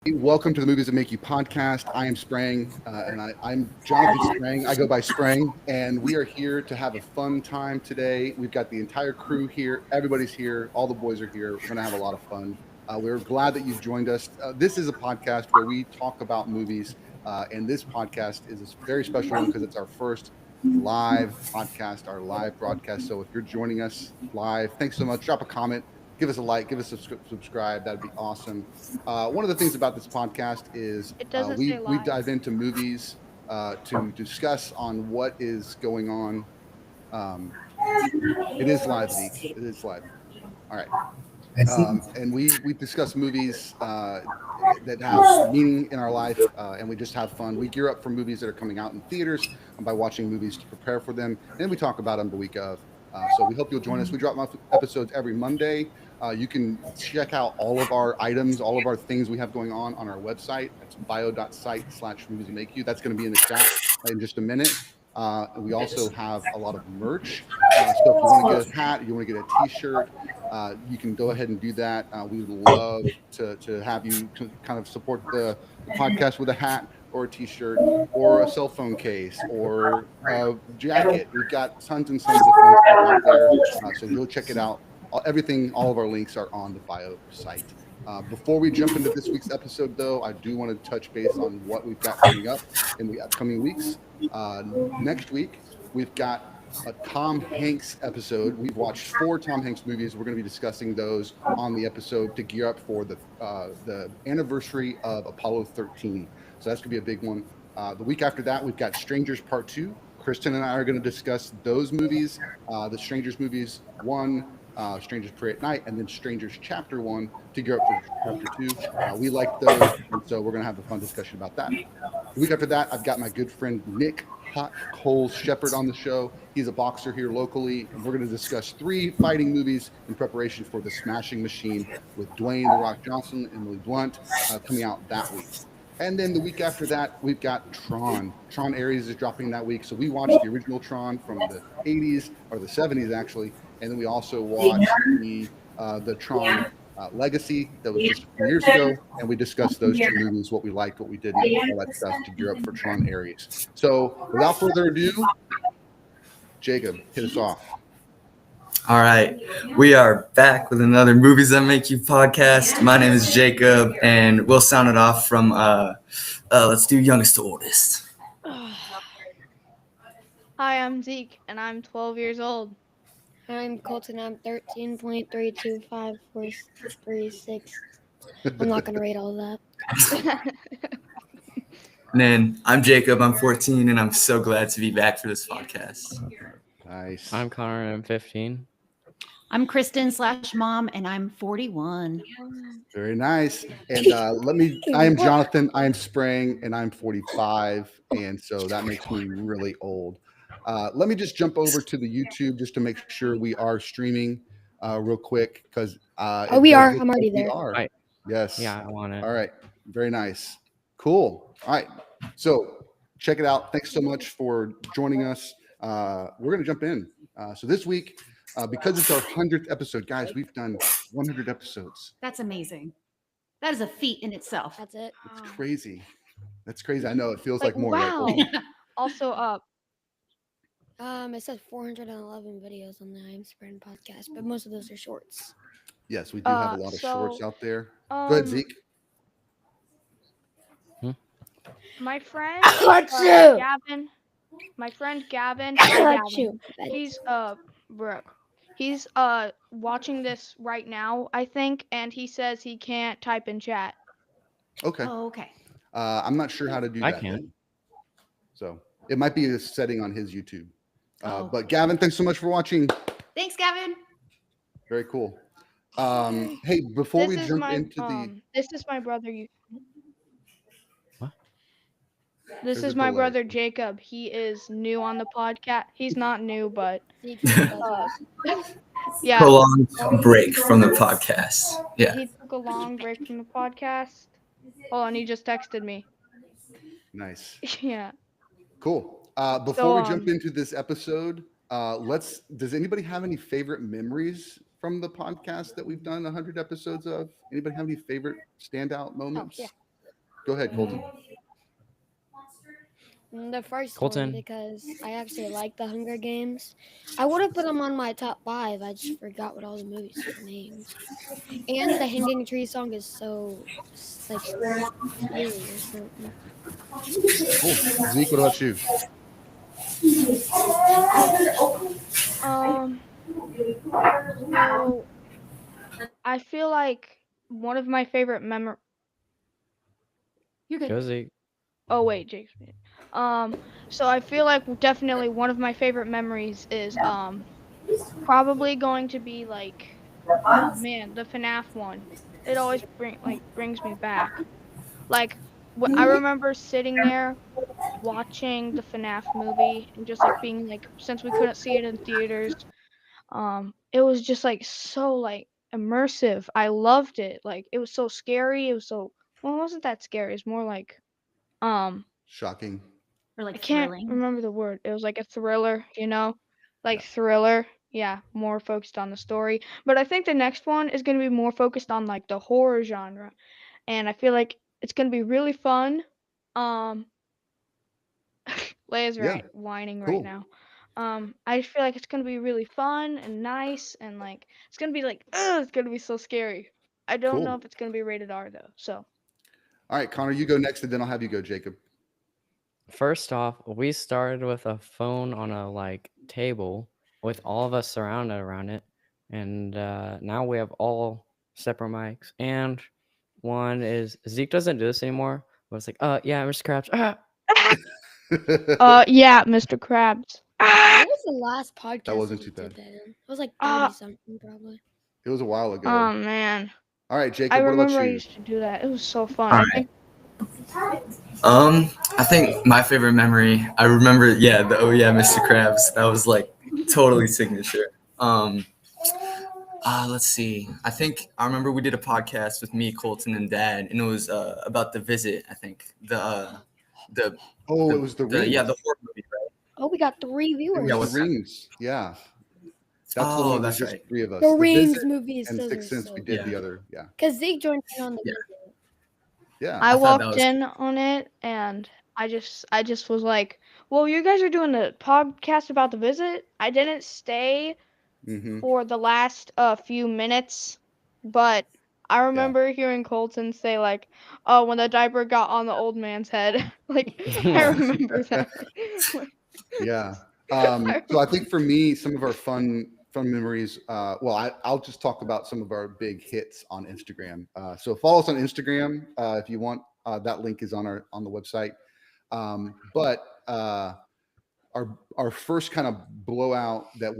Welcome to the Movies That Make You podcast. I am Sprang, and I'm Jonathan Sprang. I go by Sprang, and we are here to have a fun time today. We've got the entire crew here. Everybody's here. All the boys are here. We're going to have a lot of fun. We're glad that you've joined us. This is a podcast where we talk about movies, and this podcast is a very special one because it's our first live podcast, our live broadcast. So if you're joining us live, thanks so much. Drop a comment. Give us a like, give us a subscribe. That'd be awesome. One of the things about this podcast is It doesn't say we live. dive into movies to discuss on what is going on. It is live, Zeke. It is live. All right. And we discuss movies that have meaning in our life, and we just have fun. We gear up for movies that are coming out in theaters by watching movies to prepare for them, and we talk about them the week of. So we hope you'll join us. We drop episodes every Monday. You can check out all of our items, all of our things we have going on our website. That's bio.site/moviesthatmakeyou. That's going to be in the chat in just a minute. We also have a lot of merch. So if you want to get a hat, you want to get a t-shirt, you can go ahead and do that. We would love to have you kind of support the podcast with a hat or a t-shirt or a cell phone case or a jacket. We've got tons and tons of fun stuff out there. So go check it out. All of our links are on the bio site. Before we jump into this week's episode, though, I do want to touch base on what we've got coming up in the upcoming weeks. Next week, we've got a Tom Hanks episode. We've watched 4 Tom Hanks movies. We're going to be discussing those on the episode to gear up for the anniversary of Apollo 13. So that's going to be a big one. The week after that, we've got Strangers Part 2. Kristen and I are going to discuss those movies, the Strangers movies 1, Strangers Pray at Night, and then Strangers Chapter 1 to gear up for Chapter 2. We like those, and so we're going to have a fun discussion about that. The week after that, I've got my good friend Nick Hot Coals Shepherd on the show. He's a boxer here locally, and we're going to discuss 3 fighting movies in preparation for The Smashing Machine with Dwayne "The Rock" Johnson and Emily Blunt coming out that week. And then the week after that, we've got Tron. Tron Ares is dropping that week. So we watched the original Tron from the 80s, or the 70s, actually. And then we also watched the Tron Legacy that was just a few years ago. And we discussed those 2 movies, what we liked, what we didn't, all that stuff to gear up for Tron Ares. So without further ado, Jacob, hit us off. All right, we are back with another Movies That Make You podcast. My name is Jacob, and we'll sound it off from, let's do youngest to oldest. Hi, I'm Zeke, and I'm 12 years old. I'm Colton. I'm 13.3254636. I'm not going to read all of that. And then I'm Jacob, I'm 14, and I'm so glad to be back for this podcast. Nice. I'm Connor, I'm 15. I'm Kristen/mom, and I'm 41. Very nice. And I am Jonathan, I am Sprang, and I'm 45. And so that makes me really old. Let me just jump over to the YouTube just to make sure we are streaming real quick. Because we are. I'm already there. We are. Right. Yes. Yeah, I want it. All right. Very nice. Cool. All right. So check it out. Thanks so much for joining us. We're going to jump in. So this week, because it's our 100th episode, guys, we've done 100 episodes. That's amazing. That is a feat in itself. That's it. It's crazy. That's crazy. I know it feels like more. Wow. Right? Also, It says 411 videos on the I'm Sprang podcast, but most of those are shorts. Yes, we do have a lot of shorts out there. Go ahead, Zeke. my friend Achoo! Gavin. My friend Gavin. Achoo. He's watching this right now, I think, and he says he can't type in chat. Okay. Oh, okay. I'm not sure how to do that. I can. So it might be a setting on his YouTube. Oh. But Gavin, thanks so much for watching. Thanks, Gavin. Very cool. Hey, before we jump into This is my brother. What? This There's is a my delay. brother Jacob. He is new on the podcast. He's not new, but yeah, Prolonged break from the podcast. Yeah. he took a long break from the podcast. Oh, and he just texted me. Nice. Yeah. Cool. Before we jump into this episode, does anybody have any favorite memories from the podcast that we've done 100 episodes of? Anybody have any favorite standout moments? yeah. Go ahead, Colton. The first Colton. one, because I actually like the Hunger Games. I would have put them on my top 5. I just forgot what all the movies were named. And the Hanging Tree song is so like eerie or something. Cool. Zeke, what about you? So I feel like one of my favorite You're good. Josie. Oh wait, Jake's muted. So I feel like definitely one of my favorite memories is probably going to be like, oh man, the FNAF one. It always brings me back. Like I remember sitting there watching the FNAF movie and just like being like, since we couldn't see it in theaters, it was just like so like immersive. I loved it. Like it was so scary. It wasn't that scary. It's more like Shocking. Or I like can't thrilling. remember the word. It was like a thriller, like Yeah. thriller. Yeah, more focused on the story. But I think the next one is going to be more focused on like the horror genre, and I feel like it's going to be really fun. Um, Leia's Yeah. whining right Cool. now. I just feel like it's going to be really fun and nice, and like it's going to be like, ugh, it's going to be so scary. I don't know Cool. if it's going to be rated R though. So All right, Connor, you go next, and then I'll have you go, Jacob. First off, we started with a phone on a like table with all of us surrounded around it, and now we have all separate mics. And one is Zeke doesn't do this anymore, but it's like, yeah, Mr. Krabs. yeah, Mr. Krabs. What was the last podcast That wasn't you too did bad. that in? It was like 30 Ah. something probably. It was a while ago. Oh man. All right, I Jacob, what about remember I you? used to do that. It was so fun. All I right. think I think my favorite memory, I remember, yeah, the oh yeah, Mr. Krabs. That was like totally signature. Let's see. I think I remember we did a podcast with me, Colton, and Dad, and it was about The Visit. I think the Oh, it was the Rings. yeah, the horror movie, right? Oh, we got 3 It viewers. was Yeah, the what's that? Rings. Yeah. That's the Oh, one. that's Just right. 3 of us. the The Rings Visit movies, and those Sixth are Sense. so We did Yeah. the other. Yeah. Because Zeke joined in on the Yeah. visit. Yeah. I thought that walked was- in on it and I just was like, "Well, you guys are doing a podcast about The Visit." I didn't stay Mm-hmm. for the last few minutes, but I remember hearing Colton say like, "Oh, when the diaper got on the old man's head." Like I remember that. Yeah. So I think for me, some of our fun memories. I'll just talk about some of our big hits on Instagram. So follow us on Instagram if you want. That link is on the website. But our first kind of blowout that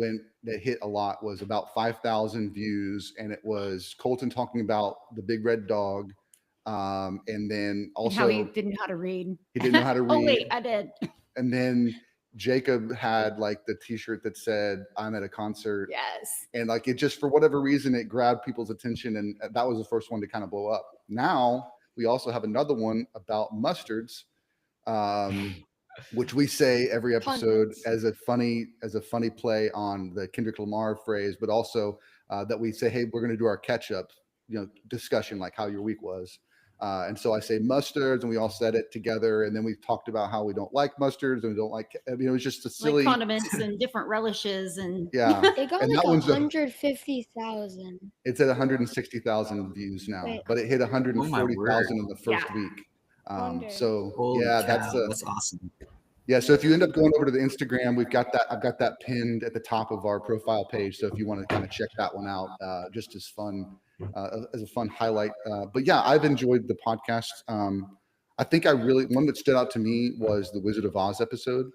hit a lot was about 5,000 views, and it was Colton talking about the big red dog, and then And how he also didn't know how to read. he didn't know how to read. Oh wait, I did. And then Jacob had like the T-shirt that said "I'm at a concert," Yes. and like it just for whatever reason it grabbed people's attention, and that was the first one to kind of blow up. Now we also have another one about mustards, which we say every episode Pundits. as a funny play on the Kendrick Lamar phrase, but also that we say, hey, we're going to do our catch up, discussion like how your week was. And so I say mustards, and we all said it together, and then we talked about how we don't like mustards and we don't like. I mean, it was just a silly Like condiments and different relishes and Yeah, It got and like that one's 150,000. it's at 160,000 views now, Wait. but it hit Oh my 140,000 in the first Yeah. week. Wonder. So Holy yeah, cow, that's awesome. yeah. So if you end up going over to the Instagram, I've got that pinned at the top of our profile page. So if you want to kind of check that one out, just as a fun highlight. But yeah, I've enjoyed the podcast. I think one that stood out to me was the Wizard of Oz episode,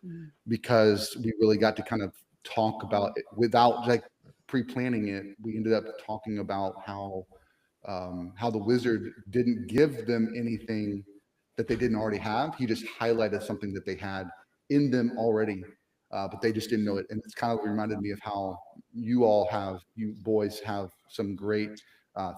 because we really got to kind of talk about it without like pre-planning it. We ended up talking about how the wizard didn't give them anything that they didn't already have. He just highlighted something that they had in them already, but they just didn't know it. And it's kind of reminded me of how you boys have some great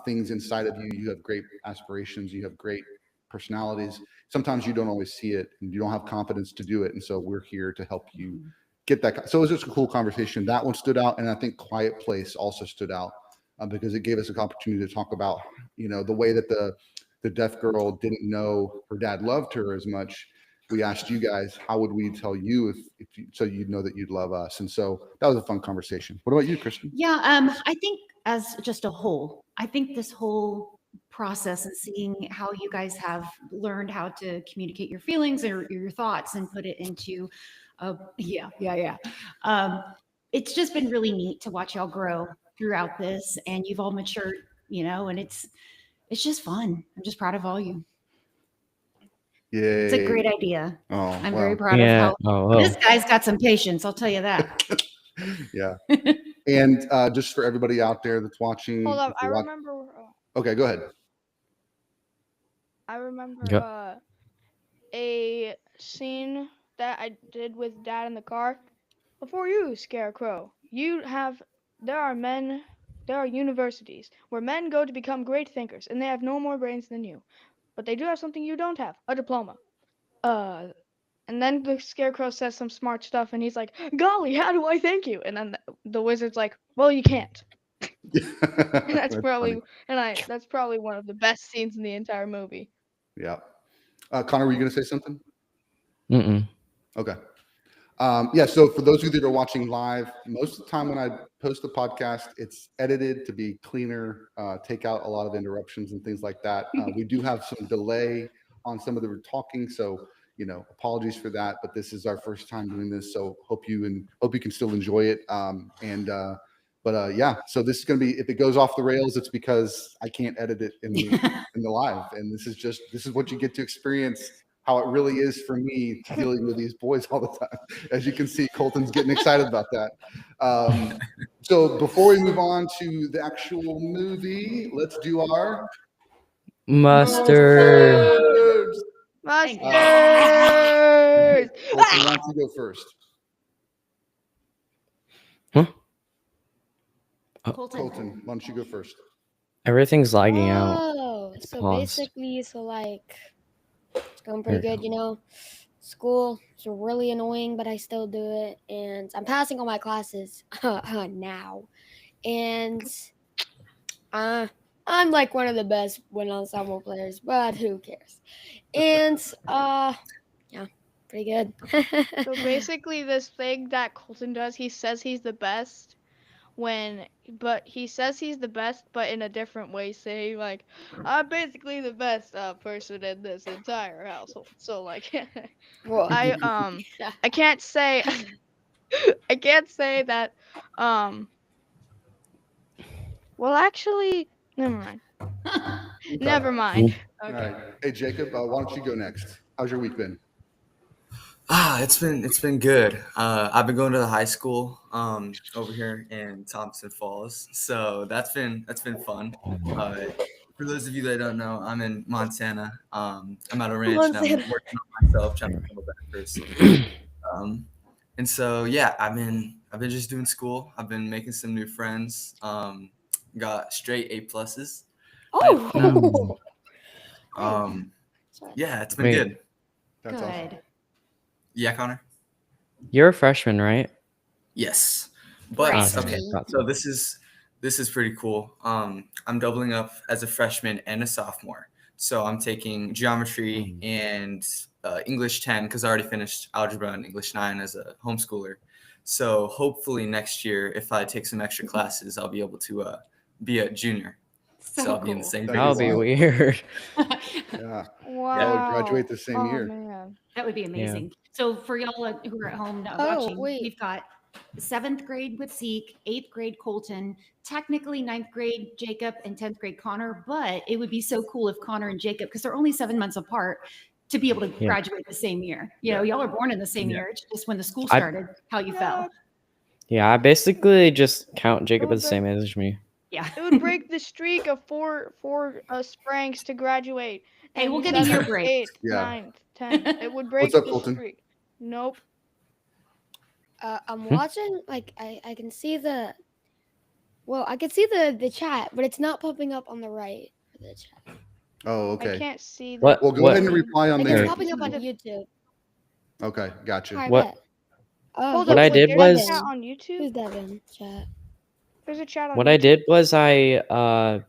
things inside of you. You have great aspirations. You have great personalities. Sometimes you don't always see it, and you don't have confidence to do it. And so we're here to help you get that. So it was just a cool conversation. That one stood out, and I think Quiet Place also stood out because it gave us an opportunity to talk about, the way that the deaf girl didn't know her dad loved her as much, we asked you guys, how would we tell you if you, so you'd know that you'd love us? And so that was a fun conversation. What about you, Kristen? Yeah, I think as just a whole, I think this whole process and seeing how you guys have learned how to communicate your feelings or your thoughts and put it into, it's just been really neat to watch y'all grow throughout this, and you've all matured, and it's just fun. I'm just proud of all you. Yay. It's a great idea. Oh, I'm wow. very proud of how Oh, this guy's got some patience. I'll tell you that. Yeah. And just for everybody out there that's watching. Hold up, if you're okay, go ahead. I remember Yep. a scene that I did with Dad in the car. Before you, Scarecrow, there are universities where men go to become great thinkers, and they have no more brains than you. But they do have something you don't have, a diploma. And then the Scarecrow says some smart stuff, and he's like, golly, how do I thank you? And then the wizard's like, well, you can't. And that's probably one of the best scenes in the entire movie. Yeah. Connor, were you going to say something? Mm-mm. Okay. Yeah, so for those of you that are watching live, most of the time when I post the podcast, it's edited to be cleaner, take out a lot of interruptions and things like that. We do have some delay on some of the talking, so apologies for that. But this is our first time doing this, so hope you can still enjoy it. Yeah, so this is going to be, if it goes off the rails, it's because I can't edit it in the live, and this is what you get to experience. How it really is for me dealing with these boys all the time. As you can see, Colton's getting excited about that. So before we move on to the actual movie, let's do our Mustard. Mustard! Colton, why don't you go first? Huh? Colton, why don't you go first? Everything's lagging out. Oh, It's so paused. basically, it's going pretty good, School is really annoying, but I still do it, and I'm passing all my classes now. And I'm like one of the best wind ensemble players, but who cares? And yeah, pretty good. So basically, this thing that Colton does, he says he's the best, but in a different way, saying like, I'm basically the best person in this entire household. So like, Whoa. I can't say I can't say that well, actually, never mind. Never mind. All right. Hey, Jacob, why don't you go next? How's your week been? It's been good. I've been going to the high school over here in Thompson Falls, so that's been fun. For those of you that don't know, I'm in Montana. I'm at a ranch and I'm working on myself, trying to come back first. And so yeah, I've been just doing school. I've been making some new friends. Got straight A+. Oh. Yeah, it's been Wait. good. That's Good. awesome. Yeah, Connor. You're a freshman, right? Yes, but Right. okay. So this is pretty cool. I'm doubling up as a freshman and a sophomore. So I'm taking geometry and English 10 because I already finished algebra and English 9 as a homeschooler. So hopefully next year, if I take some extra classes, I'll be able to be a junior. So I'll be in the same grade. That would be weird. Yeah. Wow. Yeah, we graduate the same year. Man. That would be amazing. So for y'all who are at home not watching, wait. we've got 7th grade with Zeke, 8th grade Colton, technically 9th grade Jacob, and 10th grade Connor. But it would be so cool if Connor and Jacob, because they're only 7 months apart, to be able to graduate the same year. Y'all are born in the same year. It's just when the school started, how you fell. Yeah, I basically just count Jacob as the same age as me. Yeah. It would break the streak of four Sprangs to graduate. Hey, And we'll get a year 7th, break. 8th, Yeah. 9th, 10th. It would break What's up, the Colton? streak. Nope. I'm watching, I can see I can see the chat, but it's not popping up on the right for the chat. Oh, I okay. can't see that. What? Well, go ahead and reply on Like there. it's popping up on YouTube. Okay, gotcha. All right, What- bet. Oh, Hold What up, I wait, did there's a was- chat on YouTube. Who's Devin? Chat. There's a chat on What YouTube. I did was I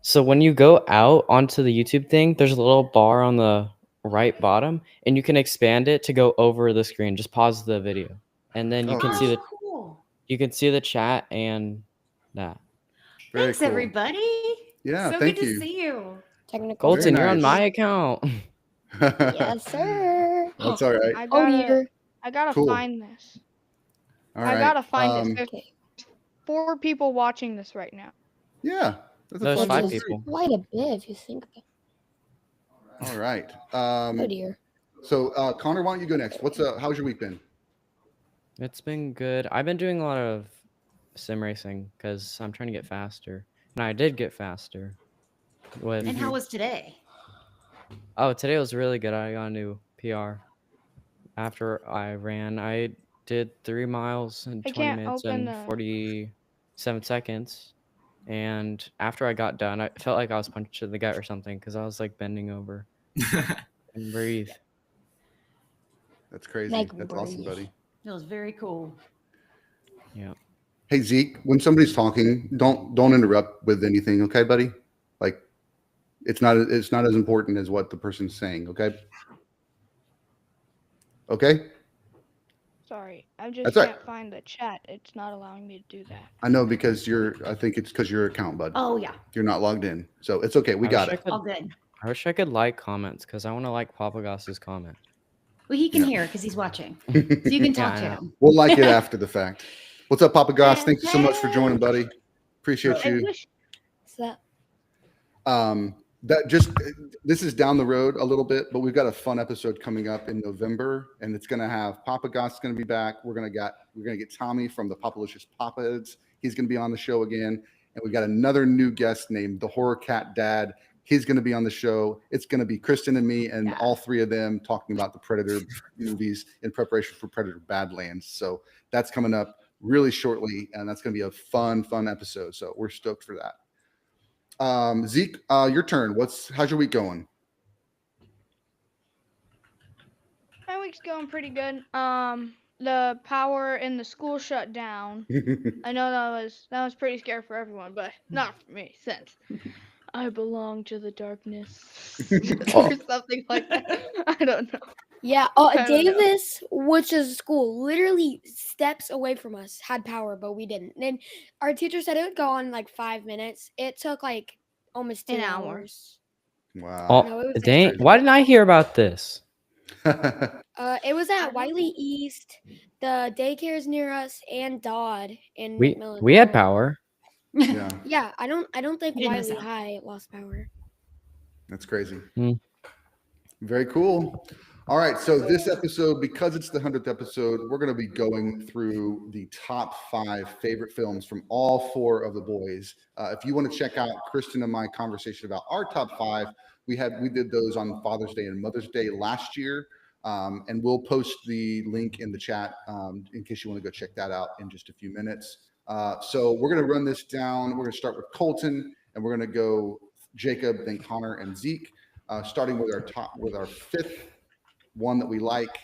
So when you go out onto the YouTube thing, there's a little bar on the right bottom, and you can expand it to go over the screen. Just pause the video, and then you Oh, can nice. see the Cool. chat and that. Very Thanks, cool. everybody. Yeah, So thank good you. to see you. Technical Colton, you're on nice. my account. Yes, sir. That's all right. I Oh gotta dear. Cool. find this. All I right. gotta find this. There's Okay. 4 people watching this right now. Yeah, that's a There's fun 5 little people. group. Quite a bit if you think about it. All right. Oh dear. So Connor, why don't you go next? How's your week been? It's been good. I've been doing a lot of sim racing because I'm trying to get faster, and I did get faster. With And how was today? today was really good. I got a new PR after I ran. I did 3 miles in I 20 can't minutes open and the 47 seconds. And after I got done, I felt like I was punched in the gut or something because I was like bending over and breathe. That's crazy. Like That's awesome, breathe. buddy. It was very cool. Yeah. Hey Zeke, when somebody's talking, don't interrupt with anything, okay, buddy? Like it's not as important as what the person's saying, okay? Okay? Sorry, I just That's all can't find the chat. It's not allowing me to do that. I know because I think it's because your account, bud. Oh yeah, You're not logged in. So it's okay. We got it. all good. I wish I could like comments because I want to like Papa Goss's comment. Well, he can Yeah. hear because he's watching, so you can talk I to know. him. We'll like it after the fact. What's up, Papa Goss? Thank you so much for joining, buddy. Appreciate I you. wish So This is down the road a little bit, but we've got a fun episode coming up in November, and it's gonna have Papa Goss gonna be back. We're gonna get Tommy from the Papalicious Papa Heads. He's gonna be on the show again, and we got another new guest named the Horror Cat Dad. He's gonna be on the show. It's gonna be Kristen and me, and all 3 of them talking about the Predator movies in preparation for Predator Badlands. So that's coming up really shortly, and that's gonna be a fun episode. So we're stoked for that. Zeke, your turn. How's your week going? my week's going pretty good. The power in the school shut down. I know that was pretty scary for everyone, but not for me since I belong to the darkness or something like that. I don't know. yeah, I don't know. Davis, which is a school literally steps away from us, had power, but we didn't. And our teacher said it would go on like 5 minutes. It took like almost 2 An hour. hours. Wow. No, it was Dang! extra. Why didn't I hear about this? It was at Wiley East. The daycare's near us, and Dodd in We McMillan. had power. Yeah, Yeah, I don't think You didn't miss Wiley out. High lost power. that's crazy. Hmm. Very cool. All right, so this episode, because it's the 100th episode, we're going to be going through the top 5 favorite films from all 4 of the boys. If you want to check out Kristen and my conversation about our top 5, we did those on Father's Day and Mother's Day last year, and we'll post the link in the chat in case you want to go check that out in just a few minutes. So we're going to run this down. We're going to start with Colton, and we're going to go Jacob, then Connor, and Zeke, starting with our 5th one that we like.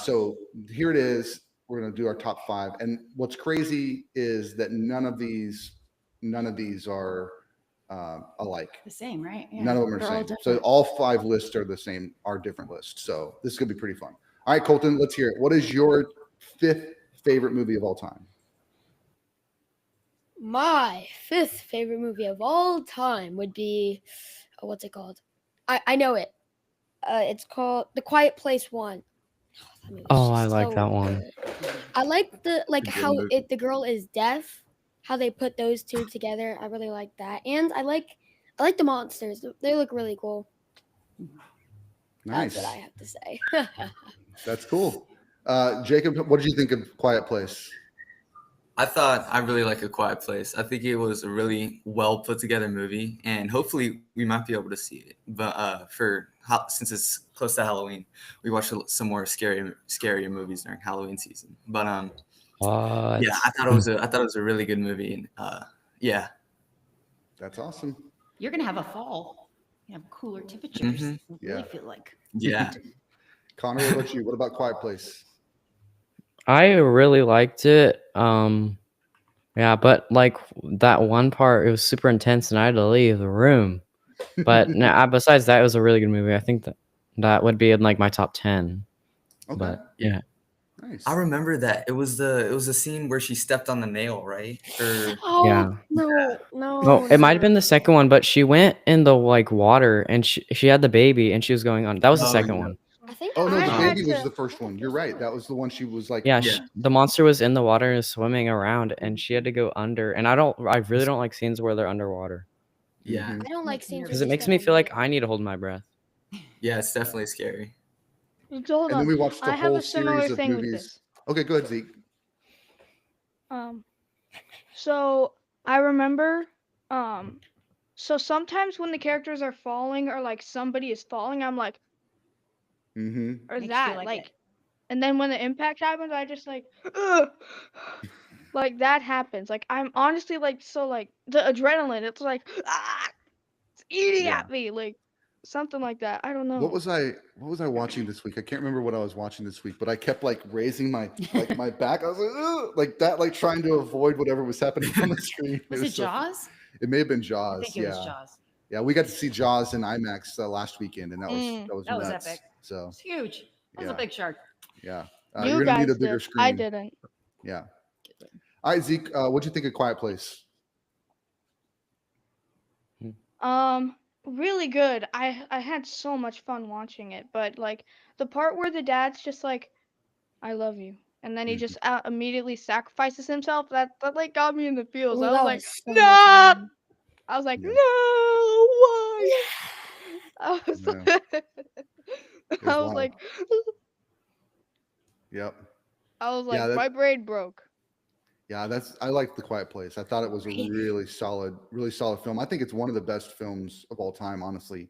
So here it is. We're going to do our top 5. And what's crazy is that none of these are alike. The same, right? Yeah. None of them are the They're all same. So different. all 5 lists are the same, are different lists. So this is going to be pretty fun. All right, Colton, let's hear it. What is your 5th favorite movie of all time? My 5th favorite movie of all time would be, what's it called? I know it. It's called The Quiet Place 1. That movie's Oh, I just like so that one. good. I like It's a good how movie. the girl is deaf, how they put those 2 together. I really like that. And I like the monsters. They look really cool. Nice. That's what I have to say. That's cool. Jacob, what did you think of Quiet Place? I really like A Quiet Place. I think it was a really well put together movie, and hopefully we might be able to see it. But since it's close to Halloween, we watched some more scarier movies during Halloween season. But What? yeah, I thought it was a really good movie. And yeah, That's awesome. You're gonna have a fall. You have cooler temperatures. Mhm. I really Yeah. feel like. yeah. Connor, what about you? What about Quiet Place? I really liked it. Yeah, but like that one part, it was super intense, and I had to leave the room. But besides that, it was a really good movie. I think that would be in like my top 10. Okay. But yeah, Nice. I remember that. It was the scene where she stepped on the nail, right? Or Oh yeah. no, Well, it might have been the second one, but she went in the like water, and she had the baby, and she was going on. That was the Oh, second yeah. one. I think Oh no, I the had baby was to- the first one. You're right. That was the one she was like. Yeah, Yeah. the monster was in the water and was swimming around, and she had to go under. And I really don't like scenes where they're underwater Yeah. Mhm. I don't like Makes me scenes because where it they makes step me on feel like nails. I need to hold my breath. Yeah, it's definitely scary. Hold And on. then we watched the I have whole a similar series of thing with movies. this. Okay, go ahead, Zeke. So I remember, so sometimes when the characters are falling or like somebody is falling, I'm like, Mm-hmm. or Makes you that, like like, it. and then when the impact happens, I just like, ugh, like that happens. Like I'm honestly like, so like the adrenaline, it's like, it's eating Yeah. at me, like something like that. I don't know. What was I watching this week? I can't remember what I was watching this week, but I kept like raising my back. I was like, ugh, like that, like trying to avoid whatever was happening on the screen. Was it so- Jaws? It may have been I Jaws. think it was Jaws. Yeah, we got to see Jaws in IMAX last weekend, and that was Mm. that was That was nuts. epic. So It's huge. That was Yeah. a big shark. yeah, You you're gonna need a guys bigger did. screen. I didn't. Yeah. All right, Zeke, what'd you think of Quiet Place? Really good. I had so much fun watching it, but like the part where the dad's just like, I love you, and then he Mhm. just immediately sacrifices himself. That like got me in the feels. Ooh, I was that like, was so no. much fun. I was like, Yeah. no, why? I was Yeah. like, It was I was wild. like, Yep. my brain broke. Yeah, I like The Quiet Place. I thought it was a Right. really solid film. I think it's one of the best films of all time, honestly.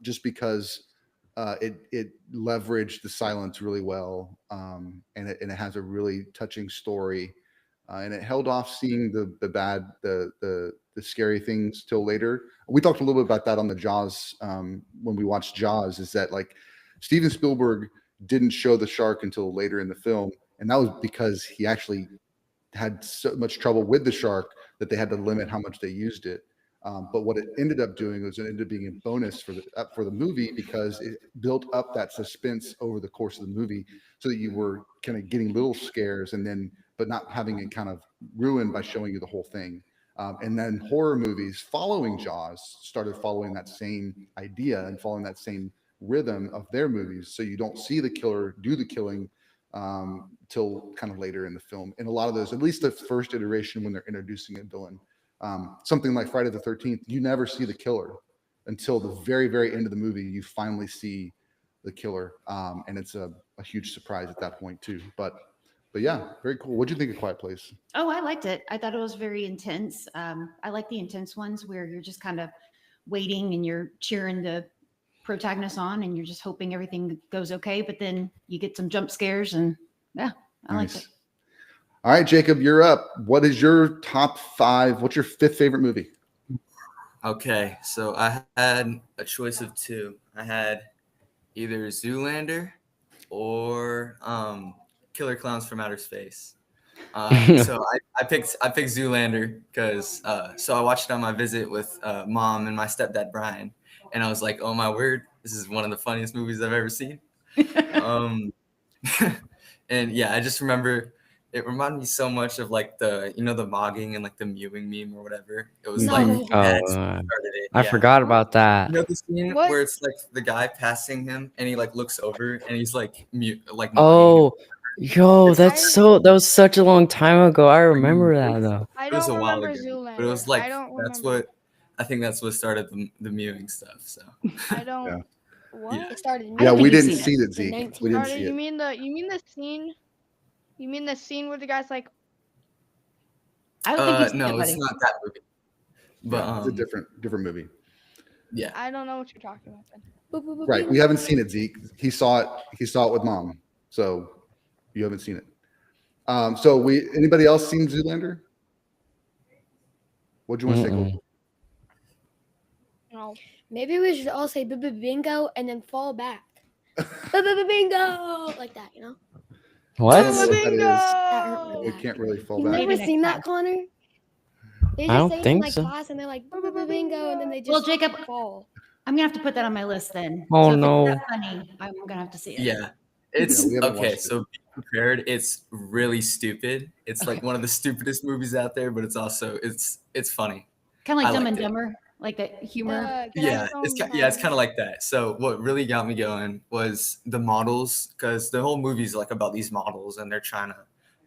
Just because it leveraged the silence really well, and it has a really touching story, and it held off seeing the scary things till later. We talked a little bit about that on the Jaws when we watched Jaws. Is that like Steven Spielberg didn't show the shark until later in the film, and that was because he actually had so much trouble with the shark that they had to limit how much they used it. But what it ended up doing was it ended up being a bonus for the movie because it built up that suspense over the course of the movie, so that you were kind of getting little scares and then but not having it kind of ruined by showing you the whole thing. And then horror movies following Jaws started following that same idea and following that same rhythm of their movies, so you don't see the killer do the killing till kind of later in the film. In a lot of those, at least the first iteration when they're introducing a villain, something like Friday the 13th, you never see the killer until the very, very end of the movie. You finally see the killer, and it's a huge surprise at that point too. But yeah, very cool. What do you think of Quiet Place? Oh, I liked it. I thought it was very intense. I like the intense ones where you're just kind of waiting and you're cheering the protagonist on and you're just hoping everything goes okay. But then you get some jump scares and yeah, I liked it. All right, Jacob, you're up. What is your top 5? What's your 5th favorite movie? Okay, so I had a choice of 2. I had either Zoolander or Killer Clowns from Outer Space. So I picked Zoolander because so I watched it on my visit with mom and my stepdad Brian, and I was like, oh my word, this is one of the funniest movies I've ever seen. And yeah, I just remember it reminded me so much of like the mogging and like the mewing meme or whatever. It was like No. that's what started it. I Yeah. forgot about that. You know the scene What? where it's like the guy passing him and he like looks over and he's like mute like Oh, yo, It's- that was such a long time ago. I remember that though. I it was don't a while remember ago, Zoolander. but it was like I don't that's remember. I think that's what started the mewing stuff. So I don't. Yeah. What? It started in I Yeah, don't think we you've didn't seen see it. it, Zeke. 19. We didn't Carter, see you it. mean the scene? You mean the scene where the guy's like, I don't think you've seen no, it, it's buddy. not that movie. But Yeah, it's a different movie. yeah. I don't know what you're talking about then. Boop, boop, boop, Right. boop. We haven't seen it, Zeke. He saw it with mom. So you haven't seen it. So anybody else seen Zoolander? What'd you want to say, Cole? No. Maybe we should all say bingo and then fall back. Bingo, like that, you know? What? I don't know what that is. That hurt my We back. can't really fall You've back. never Maybe seen next that, Connor? They I just don't say it in think like so. class, and they're like bingo, and then they just Well, Jacob, fall. I'm gonna have to put that on my list then. Oh, so if no. it's that funny, I'm gonna have to see it. Yeah. It's we haven't okay. watched it. So be prepared. It's really stupid. It's like one of the stupidest movies out there, but it's also it's funny. Kind of like I Dumb liked and it. Dumber, like the humor. Yeah, it's kind of like that. So what really got me going was the models, because the whole movie is like about these models, and they're trying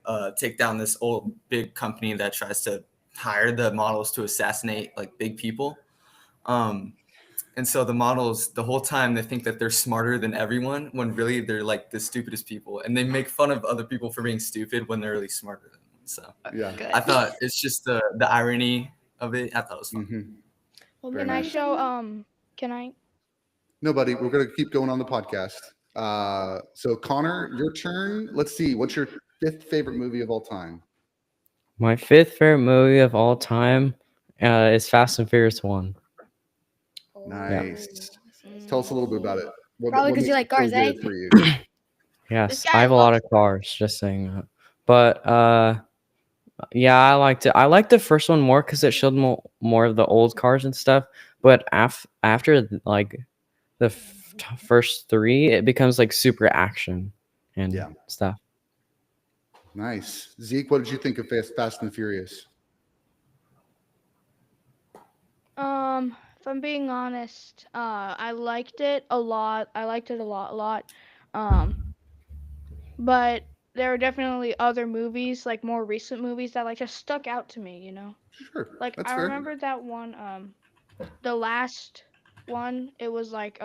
to take down this old big company that tries to hire the models to assassinate like big people. And so the models, the whole time, they think that they're smarter than everyone when really they're like the stupidest people, and they make fun of other people for being stupid when they're really smarter than them. So Yeah. Good. I thought it's just the irony of it. I thought it was fun. Mm-hmm. Well, Very Can I nice. show? Can I? No, buddy, we're gonna keep going on the podcast. So Connor, your turn. Let's see. What's your 5th favorite movie of all time? My 5th favorite movie of all time is Fast and Furious 1. Nice. Tell us a little bit about it. Probably 'cause you makes like it so cars, eh? good for you? Yes, guy I have a lot loves of cars, just saying that. But yeah, I liked it. I liked the first one more because it showed more of the old cars and stuff. But after like the first 3, it becomes like super action and Yeah. stuff. Nice. Zeke, what did you think of Fast and Furious? If I'm being honest, I liked it a lot. I liked it a lot. But there are definitely other movies, like more recent movies, that like just stuck out to me. Sure. Like That's I fair. remember that one, the last one. It was like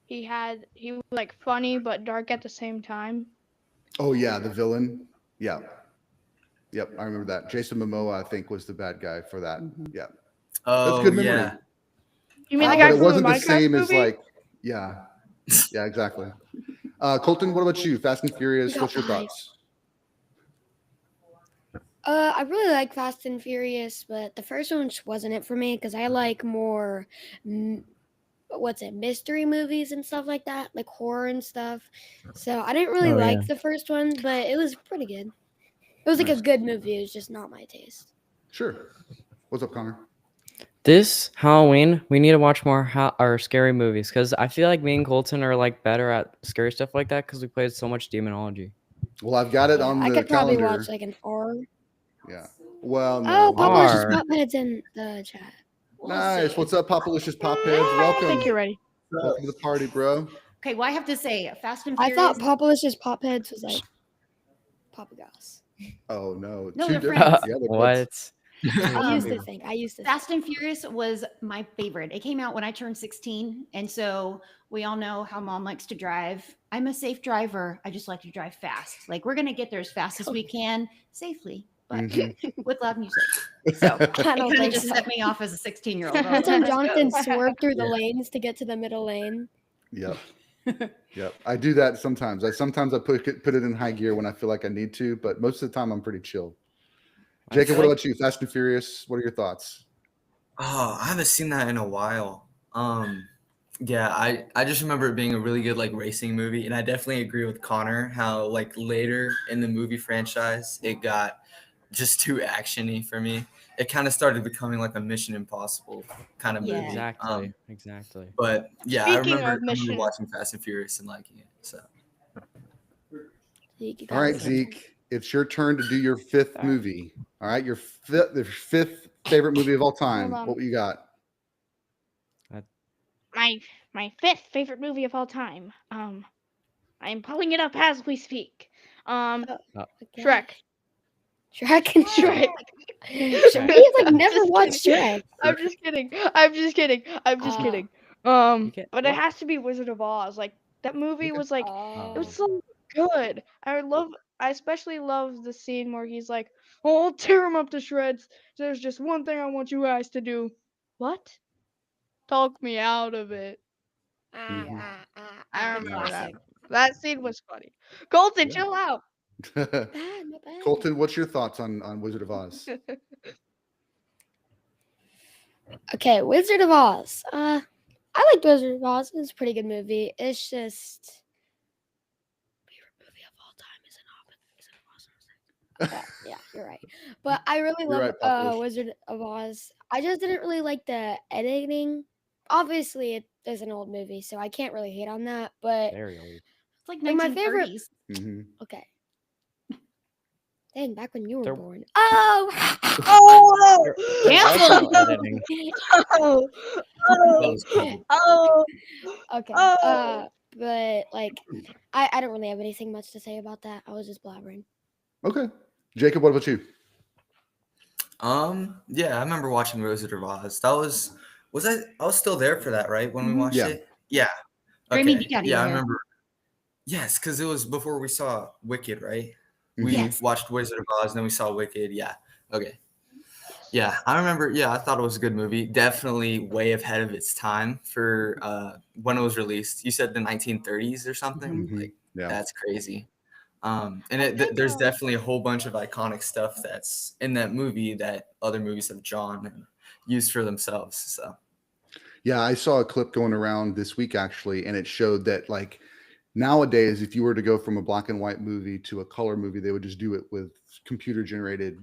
he was like funny but dark at the same time. Oh yeah, the villain. Yeah. Yep, I remember that. Jason Momoa, I think, was the bad guy for that. Yeah. That's Oh good memory. yeah. You mean the But guy it from the wasn't the Minecraft same as movie? like, yeah. Yeah, exactly. Colton, what about you? Fast and Furious, what's your thoughts? I really like Fast and Furious, but the first one just wasn't it for me because I like more, mystery movies and stuff like that, like horror and stuff. So I didn't really Oh, like yeah. the first one, but it was pretty good. It was like Nice. a good movie. It was just not my taste. Sure. What's up, Connor? This Halloween, we need to watch more our scary movies because I feel like me and Colton are like better at scary stuff like that because we played so much demonology. Well, I've got it Yeah, on I the could probably calendar. watch like an horror. Yeah. Well, Oh, no. Popalicious Are. Pophead's in the chat. Nice. What's up, Popalicious Popheads? I Welcome. think you're ready. Welcome to the party, bro. Okay, well, I have to say, Fast and I Furious. thought Popalicious Popheads was like Papagas. Oh no. No, Two they're different. friends. Yeah, they're buds. What? I used to think. Fast and Furious was my favorite. It came out when I turned 16. And so we all know how mom likes to drive. I'm a safe driver. I just like to drive fast. Like we're going to get there as fast as we can safely, but with loud music. So it I don't kind of think just so. set me off as a 16-year-old. That's when Jonathan swerved through the lanes to get to the middle lane. Yep. Yep. I do that sometimes. Sometimes I put it in high gear when I feel like I need to, but most of the time I'm pretty chill. Jacob, what about you? Fast and Furious. What are your thoughts? Oh, I haven't seen that in a while. Yeah, I just remember it being a really good like racing movie, and I definitely agree with Connor how like later in the movie franchise it got just too actiony for me. It kind of started becoming like a Mission Impossible kind of Yeah. movie. Exactly. But yeah, I Speaking remember, of Mission- watching Fast and Furious and liking it. So All right, Zeke, it's your turn to do your 5th movie. All right, your fifth favorite movie of all time. Hold on. What you got? My 5th favorite movie of all time. I'm pulling it up as we speak. Shrek. Shrek and Shrek. He's like never Just watched kidding. Shrek. I'm just kidding. Uh, But it has to be Wizard of Oz. Like that movie was like it was so good. I especially love the scene where he's like, "Oh, I'll tear him up to shreds. There's just one thing I want you guys to do." What? Talk me out of it. I remember that. Classic. That scene was funny. Colton, Yeah. chill out. Not bad. Colton, what's your thoughts on Wizard of Oz? Okay, Wizard of Oz. I liked Wizard of Oz. It's a pretty good movie. It's just favorite movie of all time is an Yeah, you're right. But I really You're love right, Pop. Wizard of Oz. I just didn't really like the editing. Obviously, it is an old movie, so I can't really hate on that. But Very old. It's like my favorite. 1930s. Mm-hmm. Okay. Dang, back when you were They're- born. Oh. Oh, Cancel. Also editing. oh, That oh, was cool. oh, Okay. oh. But like, I don't really have anything much to say about that. I was just blabbering. Okay. Jacob, what about you? Yeah, I remember watching Wizard of Oz. That was I was still there for that, right? When we watched Yeah. it? Yeah. Remy, Okay. get out of Yeah, I here. remember. Yes, because it was before we saw Wicked, right? Mhm. We Yes. watched Wizard of Oz, and then we saw Wicked. Yeah. Okay. Yeah, I remember. Yeah, I thought it was a good movie. Definitely way ahead of its time for when it was released. You said the 1930s or something. Mhm. Like Yeah. that's crazy. And I think, there's definitely a whole bunch of iconic stuff that's in that movie that other movies have drawn and used for themselves. So Yeah, I saw a clip going around this week actually, and it showed that like nowadays, if you were to go from a black and white movie to a color movie, they would just do it with computer generated,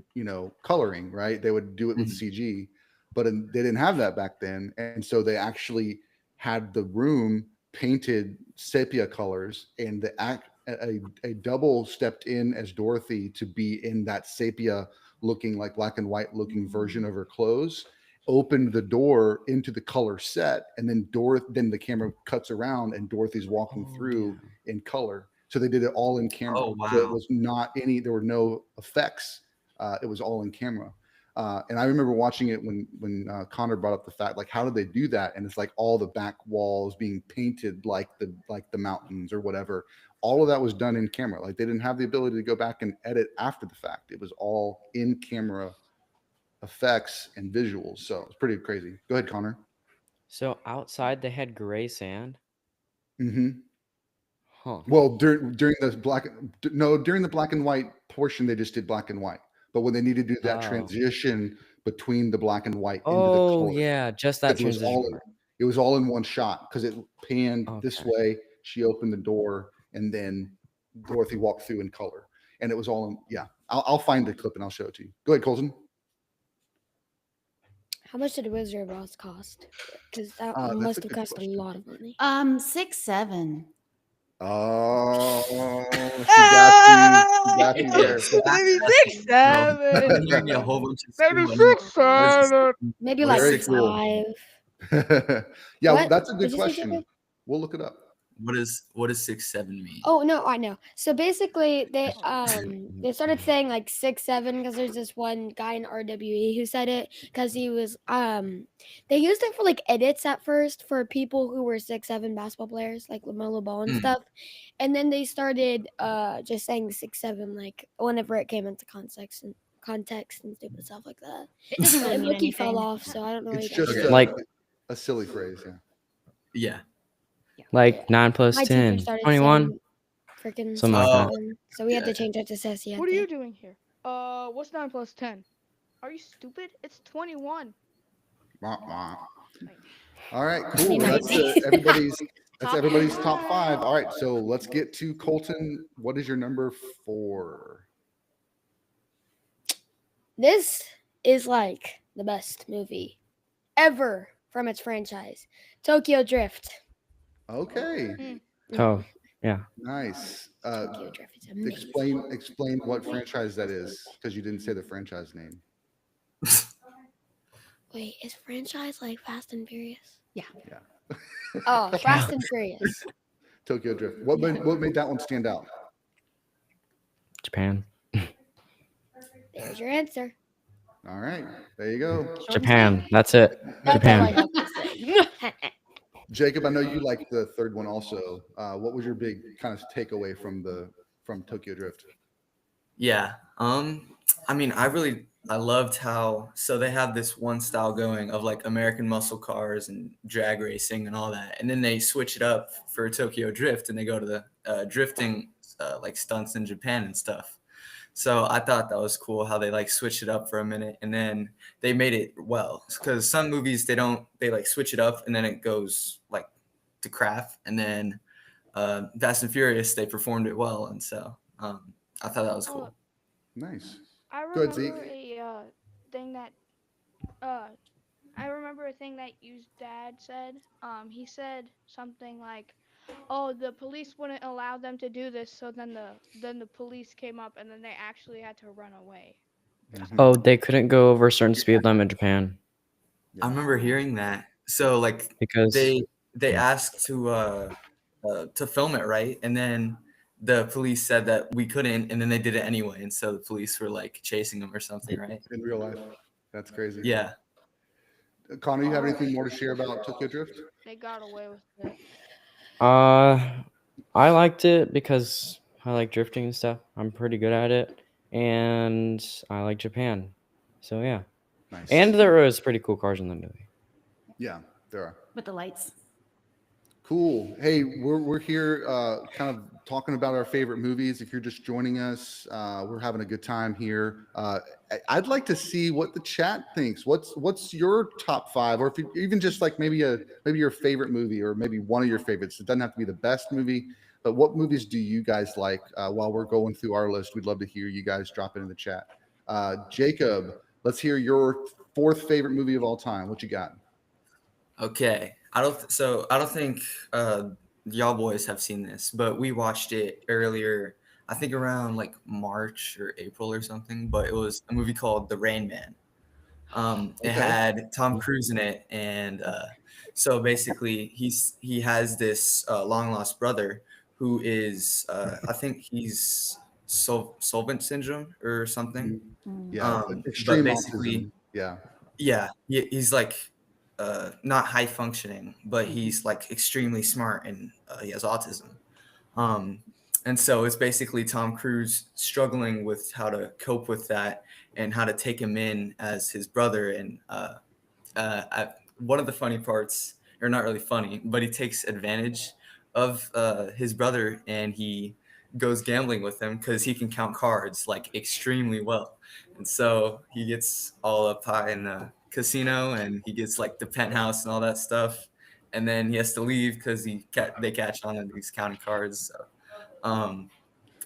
coloring, right? They would do it with Mhm. CG, but they didn't have that back then, and so they actually had the room painted sepia colors, and a double stepped in as Dorothy to be in that sepia looking like black and white looking version of her clothes, opened the door into the color set, and then then the camera cuts around and Dorothy's walking Oh, through in color. So they did it all in camera. Oh, So it wow. was not there were no effects. It was all in camera. And I remember watching it when Connor brought up the fact, like, how did they do that? And it's like all the back walls being painted like the mountains or whatever. All of that was done in camera. Like they didn't have the ability to go back and edit after the fact. It was all in camera effects and visuals. So it's pretty crazy. Go ahead, Connor. So outside they had gray sand. Mm-hmm. Huh. Well, during the black and white portion, they just did black and white. But when they needed to do that Oh. transition between the black and white into the Oh color, yeah, just that it was transition. it was all in one shot because it panned this Okay. way. She opened the door, and then Dorothy walked through in color, and it was all in. Yeah, I'll find the clip and I'll show it to you. Go ahead, Colton. How much did Wizard of Oz cost? Because that That's must a have good cost question. a lot of money. 6, 7. Oh, she got you there. Maybe I've 6, 7. been hearing a whole bunch of Maybe school and 6, 7. Maybe What like is Very six- cool. 5. Yeah, What? that's a good What'd you say, question. Jacob? We'll look it up. what does 6, 7 mean? Oh no, I know. So basically, they started saying like 6, 7 because there's this one guy in RWE who said it because he was they used it for like edits at first for people who were 6, 7 basketball players like LaMelo Ball and Mm. stuff, and then they started just saying 6, 7 like whenever it came into context and stupid stuff like that. It doesn't But really it mean Loki fell anything. off, so I don't know. It's what you guys just did. Like- a silly phrase. Yeah. Yeah. Like 9 plus My 10, teacher started 21. saying freaking Something like that. 6, 7, so we had to Yeah. change it to sassy. What are you doing here? What's 9 plus 10? Are you stupid? It's 21. Wah, wah. All right, cool. Nice. That's Top everybody's top 5. five. All right, so let's get to Colton. What is your number 4? This is like the best movie ever from its franchise, Tokyo Drift. Okay, Oh, yeah. nice. Tokyo Drift is amazing. Explain what franchise that is because you didn't say the franchise name. Wait, is franchise like Fast and Furious? Yeah. Oh, Fast and Furious. Tokyo Drift. What made that one stand out? Japan. There's your answer. All right, there you go. Japan. That's it. That's all I Japan. have to say. Jacob, I know you liked the third one also. What was your big kind of takeaway from Tokyo Drift? Yeah. I mean, I loved how they have this one style going of like American muscle cars and drag racing and all that, and then they switch it up for Tokyo Drift and they go to the drifting like stunts in Japan and stuff. So I thought that was cool how they like switched it up for a minute and then they made it well, because some movies they like switch it up and then it goes like to crap, and then Fast and Furious they performed it well, and so I thought that was cool. Nice. I Go ahead, remember Zeke. a thing that uh I remember a thing that your dad said. He said something like, "Oh, the police wouldn't allow them to do this, so then the police came up and then they actually had to run away." Oh, they couldn't go over a certain speed limit in Japan I Yeah. remember hearing that. So like because they asked to film it, right? And then the police said that we couldn't, and then they did it anyway. And so the police were like chasing them or something, right? In real life. That's crazy. Yeah. Connor, you have anything more to share about Tokyo Drift? They got away with it. I liked it because I like drifting and stuff. I'm pretty good at it, and I like Japan. So yeah, Nice. and there was pretty cool cars in the movie. Yeah, there are. With the lights. Cool. Hey, we're here kind of talking about our favorite movies. If you're just joining us, we're having a good time here. I'd like to see what the chat thinks. What's your top 5, or if you, even just like maybe your favorite movie, or maybe one of your favorites. It doesn't have to be the best movie, but what movies do you guys like? While we're going through our list, we'd love to hear you guys drop it in the chat. Jacob, let's hear your 4th favorite movie of all time. What you got? Okay. I don't think y'all boys have seen this, but we watched it earlier. I think around like March or April or something. But it was a movie called The Rain Man. It Okay. had Tom Cruise in it, and so basically he has this long lost brother who is I think he's solvent syndrome or something. Yeah, But extreme basically, autism. Yeah. he's like not high functioning, but he's like extremely smart, and he has autism. And so it's basically Tom Cruise struggling with how to cope with that and how to take him in as his brother. And one of the funny parts, or not really funny, but he takes advantage of his brother, and he goes gambling with him because he can count cards like extremely well. And so he gets all up high in the casino, and he gets like the penthouse and all that stuff. And then he has to leave because they catch on and he's counting cards. So,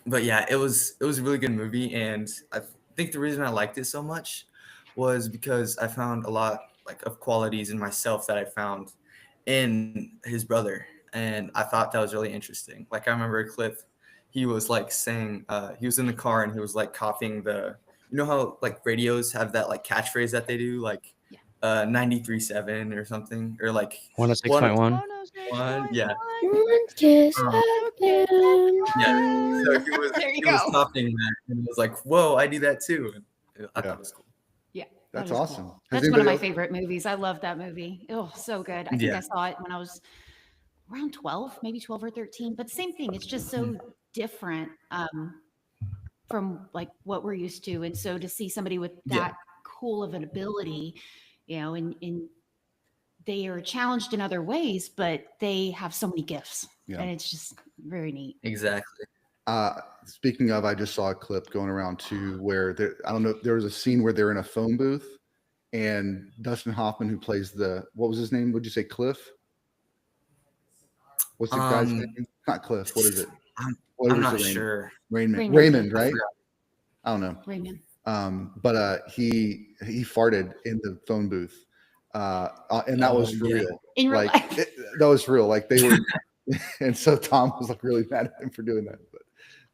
but yeah, it was a really good movie, and I think the reason I liked it so much was because I found a lot like of qualities in myself that I found in his brother, and I thought that was really interesting. Like I remember a clip, he was like saying he was in the car and he was like copying you know how like radios have that like catchphrase that they do, like 93.7 or something, or like 106.1. yeah. Kiss Um, Yeah, so There you he was go. copying that, and it was like, whoa, I do that too. And I thought it was cool. Yeah. That's that was awesome. cool. Has That's one of anybody my else- favorite movies. I love that movie. Oh, so good. I think Yeah. I saw it when I was around 12, maybe 12 or 13. But same thing. It's just so different from like what we're used to. And so to see somebody with that cool of an ability, and they are challenged in other ways, but they have so many gifts. Yeah. And it's just very neat. Exactly. Speaking of, I just saw a clip going around too where I don't know, there was a scene where they're in a phone booth, and Dustin Hoffman, who plays what was his name? Would you say Cliff? What's the guy's name? Not Cliff. What is it? I'm Whatever's not the Raymond. sure. Raymond, right? I don't know. Raymond. But he farted in the phone booth, and that was for real. In real Like life. that was real. Like they were, and so Tom was like really mad at him for doing that. But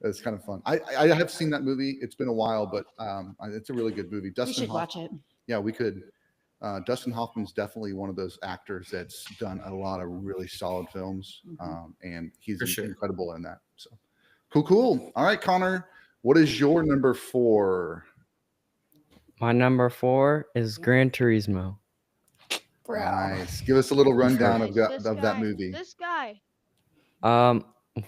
it's kind of fun. I have seen that movie. It's been a while, but it's a really good movie. We Dustin should watch it. Yeah, we could. Dustin Hoffman's definitely one of those actors that's done a lot of really solid films, and he's For sure. incredible in that. So cool. All right, Connor, what is your number 4? My number 4 is Gran Turismo. Nice. Give us a little rundown of This that guy, movie. This guy.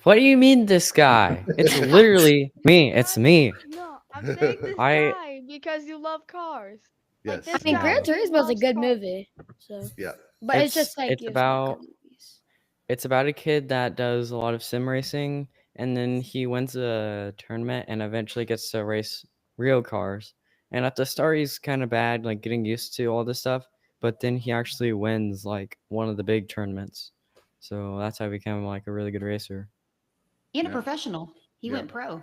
What do you mean this guy? It's literally me. It's me. No, I'm saying this I- guy because you love cars. Yes. this I mean, guy Gran Turismo is a loves good cars. movie. So, Yeah. but it's just like it's you have about good movies. it's about a kid that does a lot of sim racing, and then he wins a tournament and eventually gets to race real cars. And at the start, he's kind of bad, like getting used to all this stuff. But then he actually wins like one of the big tournaments. So that's how he became like a really good racer. And a Yeah. professional. He Yeah. went pro.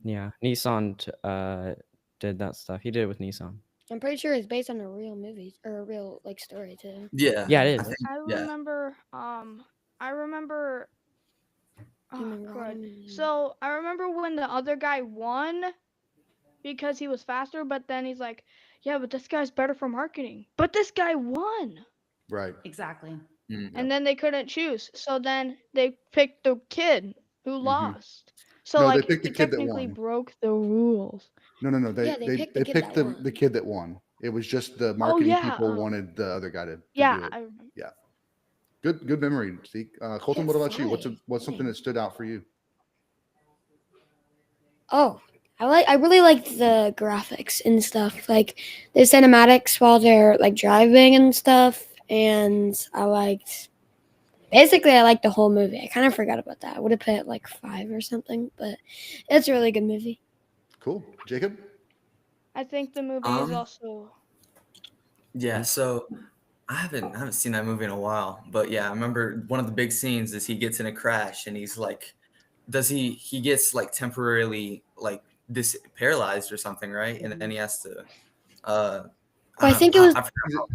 Yeah, Nissan did that stuff. He did it with Nissan. I'm pretty sure it's based on a real movie or a real like story too. Yeah, Yeah, it I is. think I yeah. remember. I remember. You Oh, remember good. Autumn? So I remember when the other guy won because he was faster, but then he's like, "Yeah, but this guy's better for marketing." But this guy won, Right. Exactly. Mm. and then they couldn't choose. So then they picked the kid who lost. So No, they like picked the they kid that technically won. broke the rules. No. Yeah, they picked the They kid picked that the won. kid that won. It was just the Oh marketing yeah. people wanted the other guy to Yeah, do it. I remember. Yeah. Good memory, Zeke. Colton, Hit what about you? five. What's something Dang. that stood out for you? Oh, I really liked the graphics and stuff, like the cinematics while they're like driving and stuff. And I liked the whole movie. I kind of forgot about that. I would have put it like 5 or something, but it's a really good movie. Cool. Jacob? I think the movie is Um, also. Yeah, so I haven't seen that movie in a while, but yeah, I remember one of the big scenes is he gets in a crash and he's like, he gets like temporarily like paralyzed or something, right? And then he has to Well, I think it was I forgot.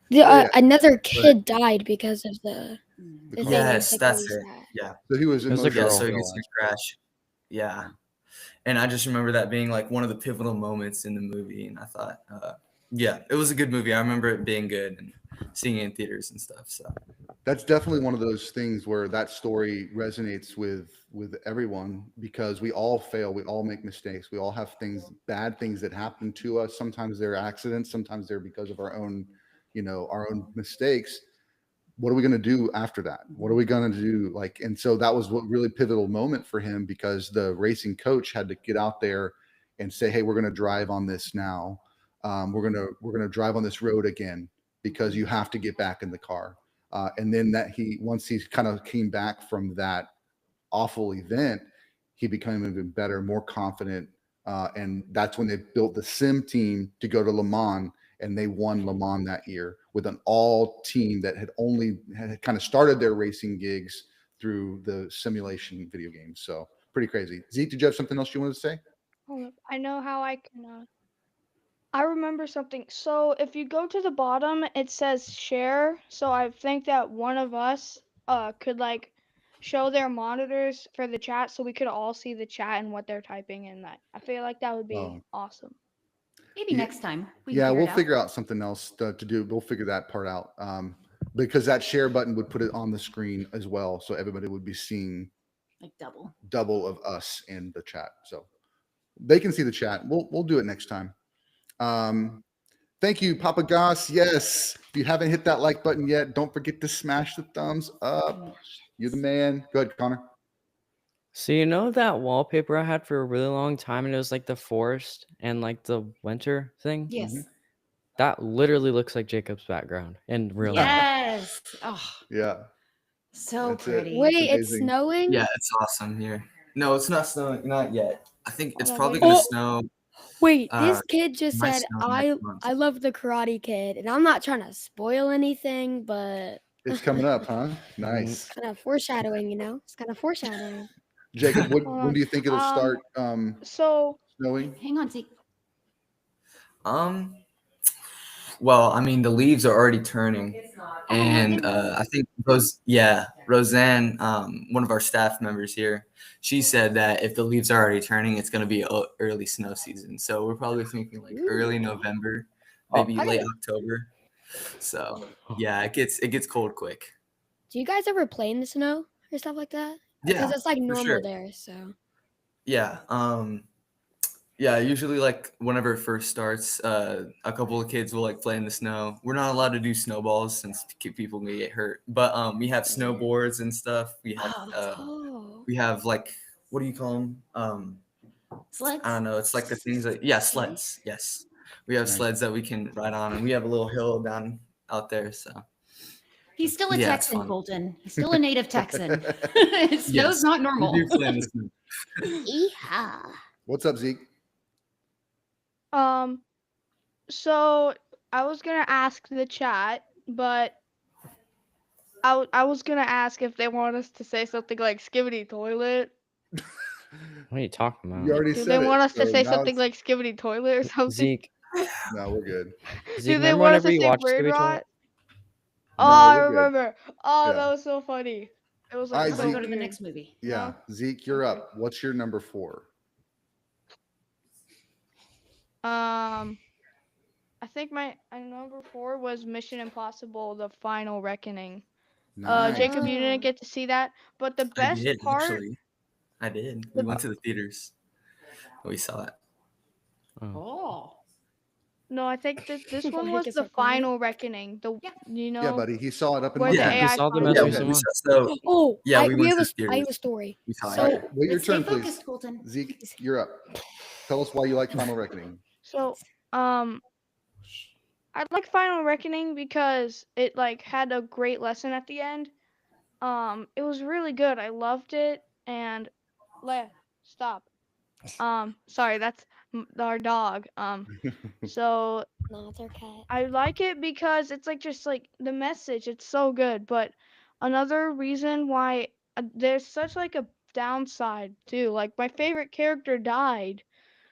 Yeah. another kid died because of the The thing. car. It was Yes, like that's really it. sad. Yeah, So he was It was a yeah. emotionally girl. So he gets in paralyzed. a crash. Yeah, and I just remember that being like one of the pivotal moments in the movie, and I thought, yeah, it was a good movie. I remember it being good and seeing it in theaters and stuff. So That's definitely one of those things where that story resonates with everyone because we all fail, we all make mistakes, we all have bad things that happen to us. Sometimes they're accidents, sometimes they're because of our own, our own mistakes. What are we going to do after that? What are we going to do? Like, and so that was what really pivotal moment for him because the racing coach had to get out there and say, "Hey, we're going to drive on this now. We're gonna drive on this road again because you have to get back in the car." And then once he kind of came back from that awful event, he became even better, more confident. And that's when they built the sim team to go to Le Mans, and they won Le Mans that year with an all team that had kind of started their racing gigs through the simulation video games. So pretty crazy. Zeke, did you have something else you wanted to say? Hold up. I know how I can. I remember something. So if you go to the bottom, it says share. So I think that one of us could like show their monitors for the chat so we could all see the chat and what they're typing in that. I feel like that would be Oh. awesome. Maybe Yeah. next time we can Yeah, figure we'll it out. figure out something else to do. We'll figure that part out because that share button would put it on the screen as well, so everybody would be seeing Like double. of us in the chat, so they can see the chat. We'll do it next time. Thank you, Papa Goss. Yes, if you haven't hit that like button yet, don't forget to smash the thumbs up. You're the man. Go ahead, Connor. So you know that wallpaper I had for a really long time, and it was like the forest and like the winter thing? Yes. That literally looks like Jacob's background in real life. Yes. Oh, Yeah. so That's it. pretty. Wait, it's amazing. snowing? yeah, it's awesome here. No, it's not snowing, not yet. I think it's Hold on, probably wait. gonna Oh, snow. wait, Uh, this kid just might said snow I next month. I love the Karate Kid, and I'm not trying to spoil anything, but It's coming up, huh? Nice. kind of foreshadowing, It's kind of foreshadowing. Jacob, Hold when on. do you think it'll start So snowing? Hang on, Zeke. Well, I mean, the leaves are already turning, and I think Roseanne, one of our staff members here, she said that if the leaves are already turning, it's going to be early snow season. So we're probably thinking like early November, maybe late October. So yeah, it gets cold quick. Do you guys ever play in the snow or stuff like that? Because Yeah, it's like for normal sure. there, so. Yeah. Yeah, usually like whenever it first starts, a couple of kids will like play in the snow. We're not allowed to do snowballs since people may get hurt, but we have snowboards and stuff. Oh. We have like, what do you call them? Sleds. I don't know. It's like the things that sleds. Yes, we have Nice. sleds that we can ride on, and we have a little hill down out there. So He's still a Yeah, it's Texan, fun. Colton. He's still a native Texan. Snow's Yes, not we normal. do play in the snow. Yeehaw. What's up, Zeke? so I was gonna ask the chat, but I was gonna ask if they want us to say something like "skibbity toilet." What are you talking You about? already Do said they it. want us to So say now something it's, like Skibbity Toilet or something? Zeke, no, we're good. Zeke, Do they remember want us whenever to you say watched Brain Scooby Rot? Toilet? Oh, No, I we're good. remember. Oh, Yeah. that was so funny. It was All like right, How so about we Zeke. go to the weird. next movie? Yeah, No? Zeke, you're Okay. up. What's your number 4? I think my number 4 was Mission Impossible: The Final Reckoning. Nice. Jacob, you didn't Oh. get to see that, but the I best did part, actually. I did. We the went to the theaters. We saw it. Oh. Oh. no, I think this Why one he was gets the so quiet? Final Reckoning. The Yeah. you Yeah, know buddy. He saw it up in where the Yeah. He AI saw the finally most Yeah, comes recent we in. one. saw, so Oh, yeah, we went to the I have theaters. a story. We saw All So right, it. wait your Let's stay turn, please. focused, Colton. Zeke, you're up. Tell us why you like Final Reckoning. So I like Final Reckoning because it like had a great lesson at the end. It was really good. I loved it. And stop. Sorry, that's our dog. So no, it's our cat. I like it because it's like just like the message. It's so good. But another reason why there's such like a downside too. Like my favorite character died.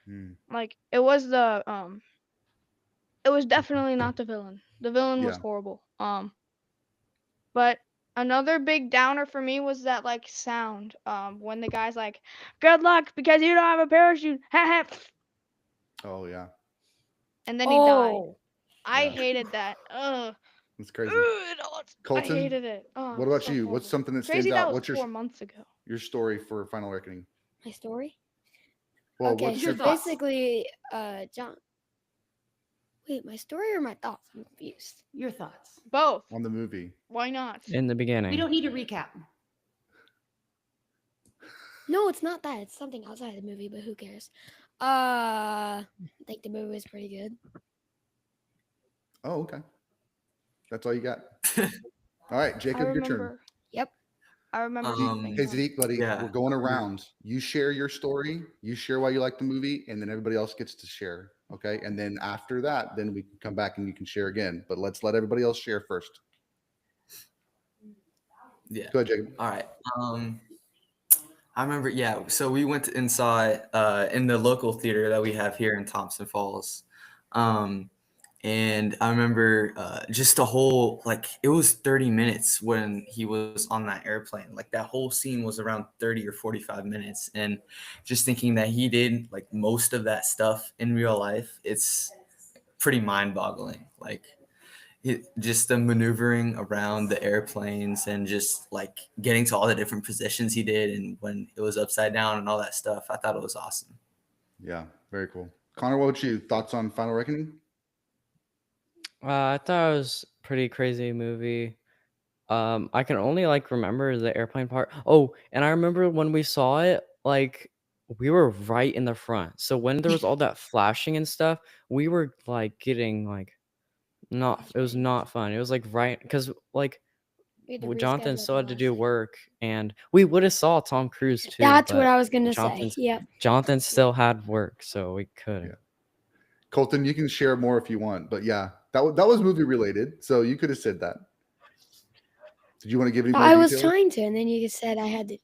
Hmm. Like it was it was definitely not the villain. The villain was Yeah. horrible. But another big downer for me was that like sound. When the guy's like, "Good luck because you don't have a parachute," Oh, yeah. and then he died. Oh, I Yeah. hated that. That's crazy. I Colton, hated it. Oh, what about so you? horrible. What's something that Crazy stands that out? was What's 4 months ago. your story for Final Reckoning? my story. Well, Okay, what's so your thoughts? basically, John. Wait, my story or my thoughts? I'm confused. Your thoughts. Both. on the movie? Why not? In the We beginning. don't need a recap. No, it's not that. It's something outside the movie, but who cares? I think the movie was pretty good. Oh, okay. That's all you got. All right, I Jacob, your turn. remember. Yep. I remember Zeke, something. hey Zeke, buddy, Yeah. we're going around. You share your story, you share why you like the movie, and then everybody else gets to share. Okay, and then after that, then we can come back and you can share again. But let's let everybody else share first. Yeah. Go ahead, Jacob. All right. I remember, yeah. So we went and saw it in the local theater that we have here in Thompson Falls. And I remember just the whole, like, it was 30 minutes when he was on that airplane. Like, that whole scene was around 30 or 45 minutes. And just thinking that he did, like, most of that stuff in real life, it's pretty mind-boggling. Like, just the maneuvering around the airplanes and just like getting to all the different positions he did and when it was upside down and all that stuff. I thought it was awesome. Yeah, very cool. Connor, what about you? Thoughts on Final Reckoning? I thought it was a pretty crazy movie. I can only like remember the airplane part. Oh, and I remember when we saw it, like we were right in the front. So when there was all that flashing and stuff, we were like getting like it was not fun. It was like right because like We had to Jonathan reschedule still the had to last do day. work, and we would have saw Tom Cruise too. That's what but I was gonna say. Jonathan's Yep. Jonathan still had work, so we couldn't. Yeah. Colton, you can share more if you want, but yeah, that was movie related, so you could have said that. Did you want to give any more I was details? trying to, and then you just said I had to.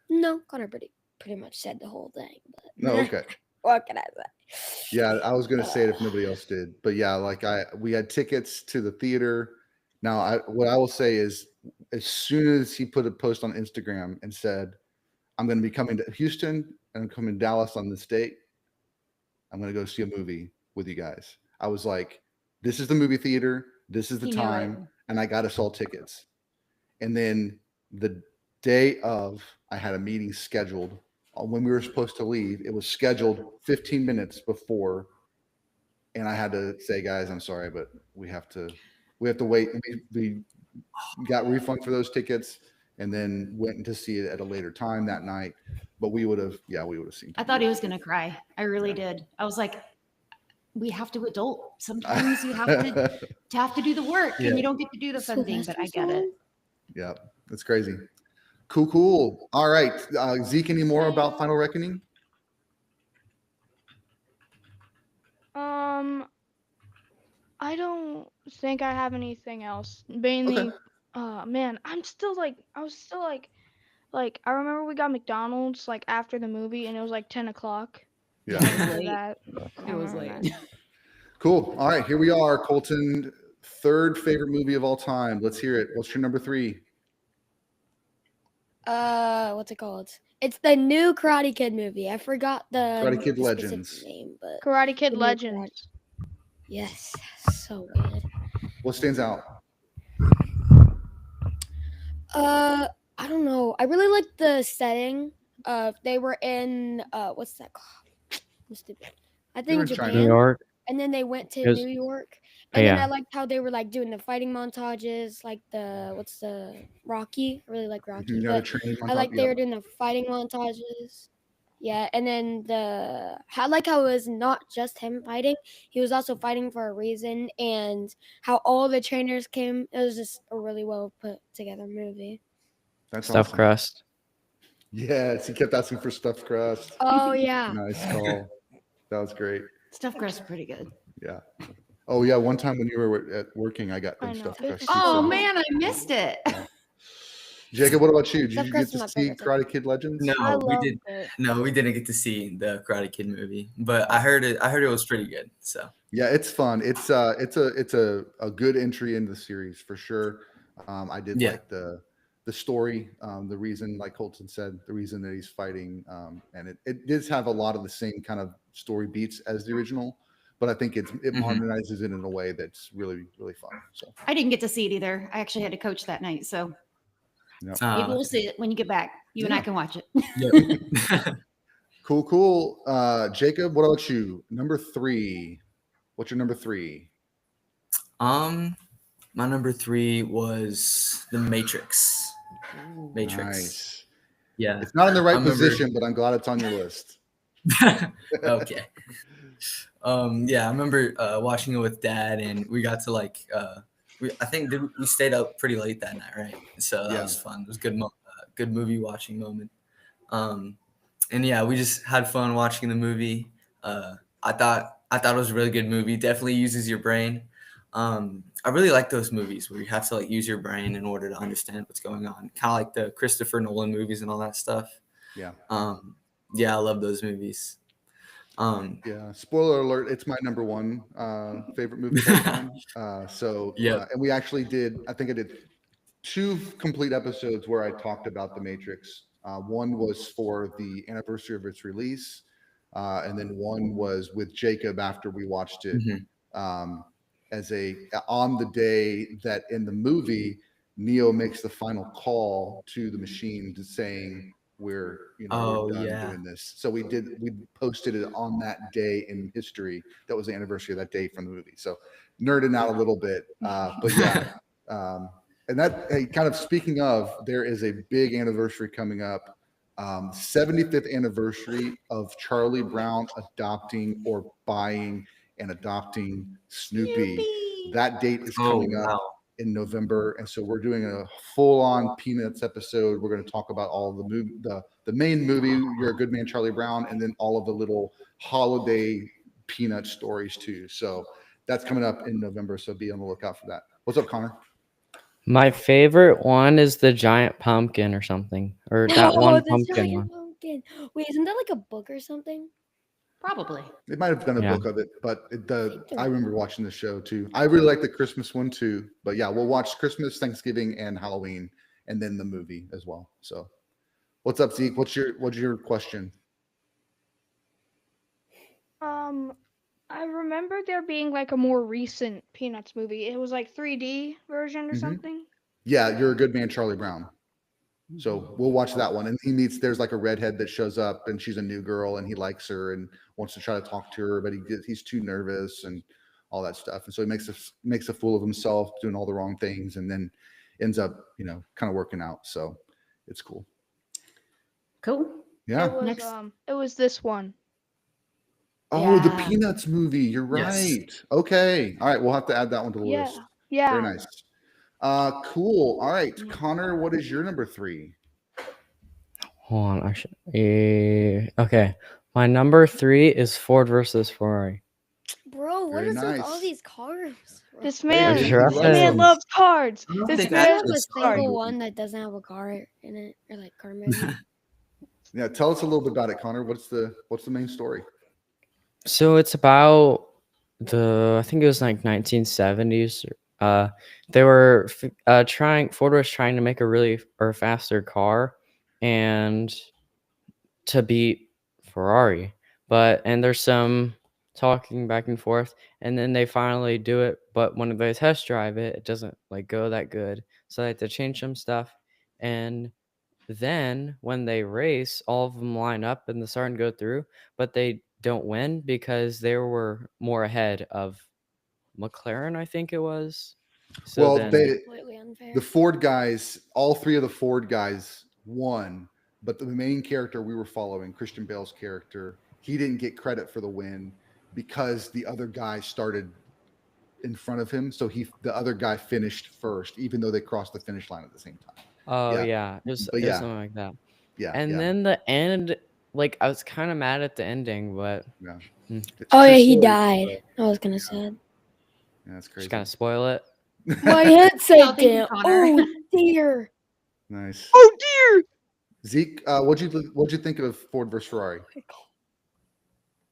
No, Connor pretty much said the whole thing. But No, okay. what can I say? Yeah, I was gonna say it if nobody else did, but yeah, like we had tickets to the theater. Now, what I will say is, as soon as he put a post on Instagram and said, "I'm going to be coming to Houston and I'm coming to Dallas on this date. I'm going to go see a movie with you guys," I was like, "This is the movie theater. This is the He knew it. time," and I got us all tickets. And then the day of, I had a meeting scheduled when we were supposed to leave. It was scheduled 15 minutes before, and I had to say, "Guys, I'm sorry, but we have to wait." We got refund for those tickets, and then went to see it at a later time that night. But we would have seen. I thought he was going to cry. I really did. I was like, we have to adult. Sometimes you have to do the work and you don't get to do the fun thing, but I get it. Yeah, that's crazy. Cool. All right. Zeke, any more about Final Reckoning? I don't think I have anything else. Mainly, Okay. man, I was still like Like I remember we got McDonald's like after the movie, and it was like 10 o'clock. Yeah. It was After late. that, I It was remember late. that. Cool. All right, here we are. Colton, third favorite movie of all time. Let's hear it. What's your number 3? What's it called? It's the new Karate Kid movie. I forgot Karate Kid the specific Legends. name, but Karate Kid The new Legends. yes, so good. What stands out? I don't know. I really like the setting. They were in what's that called? I'm stupid. I They were think in China. Japan, New York. and then they went to It was- New York. And then I Yeah. liked how they were like doing the fighting montages, like what's the Rocky? I really like Rocky, Yeah, the but training I montage. like they were doing the fighting montages. Yeah, and then I like how it was not just him fighting; he was also fighting for a reason, and how all the trainers came. It was just a really well put together movie. That's Stuffed awesome. crust. Yes, he kept asking for stuffed crust. Oh yeah, Nice call. That was great. Stuffed crust is pretty good. Yeah. Oh yeah, one time when you were working, I got I them know. stuffed It's crust. so too, Oh so- man, I missed it. Jacob, what about you? Did Stuffed you crust get is to my see favorite thing. Karate Kid Legends? No, I we loved did. it. No, we didn't get to see the Karate Kid movie, but I heard it was pretty good. So Yeah, it's fun. It's a good entry into the series for sure. I did Yeah. like the story, the reason, like Colton said, the reason that he's fighting, and it does have a lot of the same kind of story beats as the original, but I think it Mhm. modernizes it in a way that's really really fun. So I didn't get to see it either. I actually had to coach that night, so maybe uh, we'll see it when you get back. You and I Yeah. can watch it. yep. cool. Jacob, what about you? Number 3. What's your number 3? My number 3 was The Matrix. Matrix. Nice. Yeah. It's not in the I right remember- position, but I'm glad it's on your list. Okay. Yeah, I remember watching it with Dad, and we got to like I think we stayed up pretty late that night, right? So that Yeah. was fun. It was good movie watching moment. And yeah, we just had fun watching the movie. I thought it was a really good movie. Definitely uses your brain. I really like those movies where you have to like use your brain in order to understand what's going on. Kind of like the Christopher Nolan movies and all that stuff. Yeah. Yeah, I love those movies. Yeah. Spoiler alert, it's my number 1 favorite movie of all time. Yep. And we actually did, I think I did 2 complete episodes where I talked about The Matrix. One was for the anniversary of its release, and then one was with Jacob after we watched it. Mhm. As on the day that in the movie, Neo makes the final call to the machine to saying we're Oh, done yeah. doing this. So we posted it on that day in history. That was the anniversary of that day from the movie. So nerding out a little bit, but yeah. And that, hey, kind of speaking of, there is a big anniversary coming up. 75th anniversary of Charlie Brown adopting or buying and adopting Snoopy. That date is Oh, coming up wow. in November, and so we're doing a full-on Peanuts episode. We're going to talk about all of the main movie, You're a Good Man, Charlie Brown, and then all of the little holiday Peanut stories too. So that's coming up in November. So be on the lookout for that. What's up, Connor? My favorite one is the giant pumpkin or something, or that one the pumpkin giant one. pumpkin. Wait, isn't that like a book or something? Probably. They might have done a Yeah. book of it, but they're- I remember watching the show too. I really like the Christmas one too. But yeah, we'll watch Christmas, Thanksgiving, and Halloween, and then the movie as well. So, what's up, Zeke? What's your question? I remember there being like a more recent Peanuts movie. It was like 3D version or Mhm. something. Yeah, You're a Good Man, Charlie Brown. So we'll watch that one. And there's like a redhead that shows up, and she's a new girl, and he likes her and wants to try to talk to her, but he's too nervous and all that stuff. And so he makes a fool of himself, doing all the wrong things, and then ends up, kind of working out. So it's cool. Cool. Yeah. Next. It was this one. Oh, the Yeah. Peanuts movie. You're Yes. right. Okay. All right. We'll have to add that one to the list. Yeah. Very nice. Cool. All right. Connor, what is your number 3? Hold on, okay. My number 3 is Ford versus Ferrari. Bro, what Very is with all nice. these cars? This Hey, man, he this loves man them. Interesting. loves cards. I don't This think Do I you man have actually a saw the single movie. one that doesn't have a car in it, or like car movie? Yeah, tell us a little bit about it, Connor. What's the main story? So it's about I think it was like 1970s. They were Ford was trying to make a really or faster car, and to beat Ferrari. And there's some talking back and forth, and then they finally do it. But when they test drive it, it doesn't like go that good. So they have to change some stuff. And then when they race, all of them line up and the starting go through, but they don't win because they were more ahead of McLaren, I think it was. So Well, then, Completely unfair. the Ford guys, all three of the Ford guys won, but the main character we were following, Christian Bale's character, he didn't get credit for the win because the other guy started in front of him. So the other guy finished first, even though they crossed the finish line at the same time. oh Yeah. yeah, But it was yeah, something like that. yeah, And yeah, then the end, like I was kind of mad at the ending, but yeah. Mm. It's Oh true yeah, he story, died. so, I was gonna say. yeah, that's just crazy. kind of spoil it. My No, headset thank you, down. Connor. Oh dear. Nice. Oh dear. Zeke, what'd you think of Ford versus Ferrari?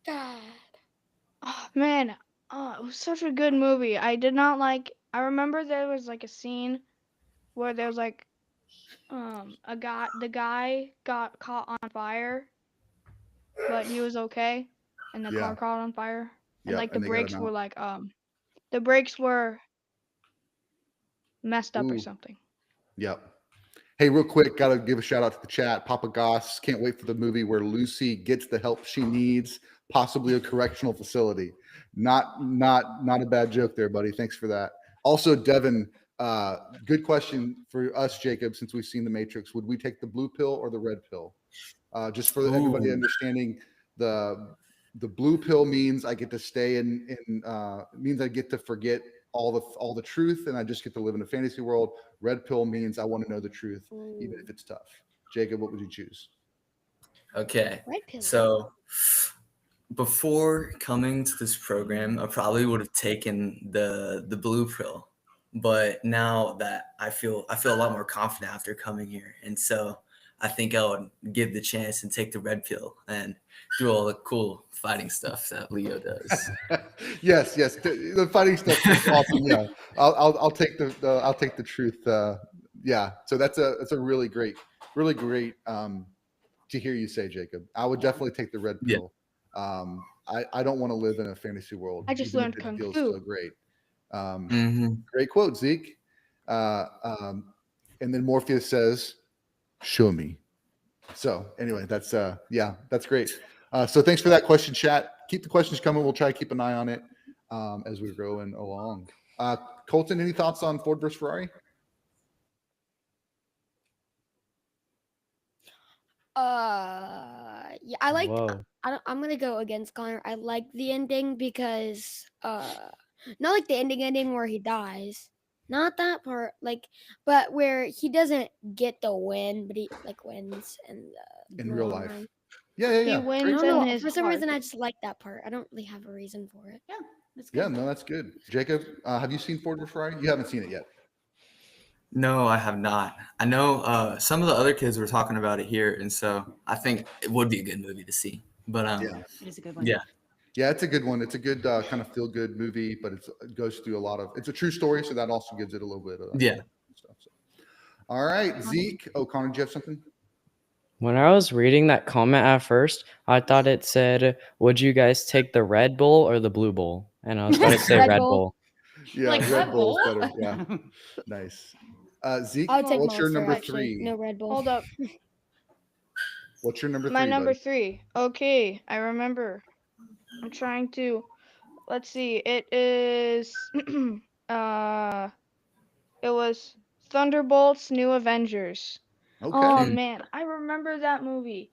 God. Oh man, it was such a good movie. I did not like. I remember there was like a scene where there was like the guy got caught on fire, but he was okay, and the Yeah, car caught on fire, and yeah, like the and they got brakes him were out. like the brakes were messed up or Ooh, something. yep. Hey, real quick, gotta give a shout out to the chat. Papa Goss can't wait for the movie where Lucy gets the help she needs, possibly a correctional facility. Not a bad joke there, buddy. Thanks for that. Also, Devin, good question for us, Jacob, since we've seen The Matrix. Would we take the blue pill or the red pill? Just for everybody Ooh. understanding, the blue pill means I get to stay means I get to forget all the truth and I just get to live in a fantasy world. Red pill means I want to know the truth, even if it's tough. Jacob, what would you choose? Okay. Red pill. So before coming to this program, I probably would have taken the blue pill. But now that I feel a lot more confident after coming here. And so I think I would give the chance and take the red pill and do all the cool fighting stuff that Leo does. Yes, the fighting stuff is awesome. Yeah, I'll take I'll take the truth. Yeah, so that's a really great to hear you say, Jacob. I would definitely take the red Yeah. pill. I don't want to live in a fantasy world, I just even learned if it kung feels fu. so great. Mm-hmm. Great quote, Zeke. And then Morpheus says, "Show me." So anyway, that's great. So thanks for that question, chat. Keep the questions coming. We'll try to keep an eye on it as we're going along. Colton, any thoughts on Ford versus Ferrari? Yeah, I liked. Whoa. I'm gonna go against Connor. I like the ending because not like the ending where he dies. Not that part, like, but where he doesn't get the win, but he like wins in In the real long life? run. He Yeah. I wins don't in know. his For some heart. reason, I just like that part. I don't really have a reason for it. Yeah, that's Yeah, good. no, that's good. Jacob, have you seen Ford versus Ferrari? You haven't seen it yet. No, I have not. I know some of the other kids were talking about it here, and so I think it would be a good movie to see. But Yeah. It is a good one. yeah, Yeah, it's a good one. It's a good kind of feel good movie, but it goes through a lot of. It's a true story, so that also gives it a little bit of yeah. stuff. So. All right, Zeke. Oh, Connor, do you have something? When I was reading that comment at first, I thought it said, "Would you guys take the Red Bull or the Blue Bull?" And I was about to say Red Red Bull. Bull. Yeah, Like Red Red Bull is Bull. better. Yeah, nice. Zeke, I would take what's your Monster number actually. 3? No Red Bull. Hold up. What's your number My 3, number buddy? 3. Okay, I remember. I'm trying to. Let's see. It is. uh, it was Thunderbolts: New Avengers. Okay. Oh man, I remember that movie.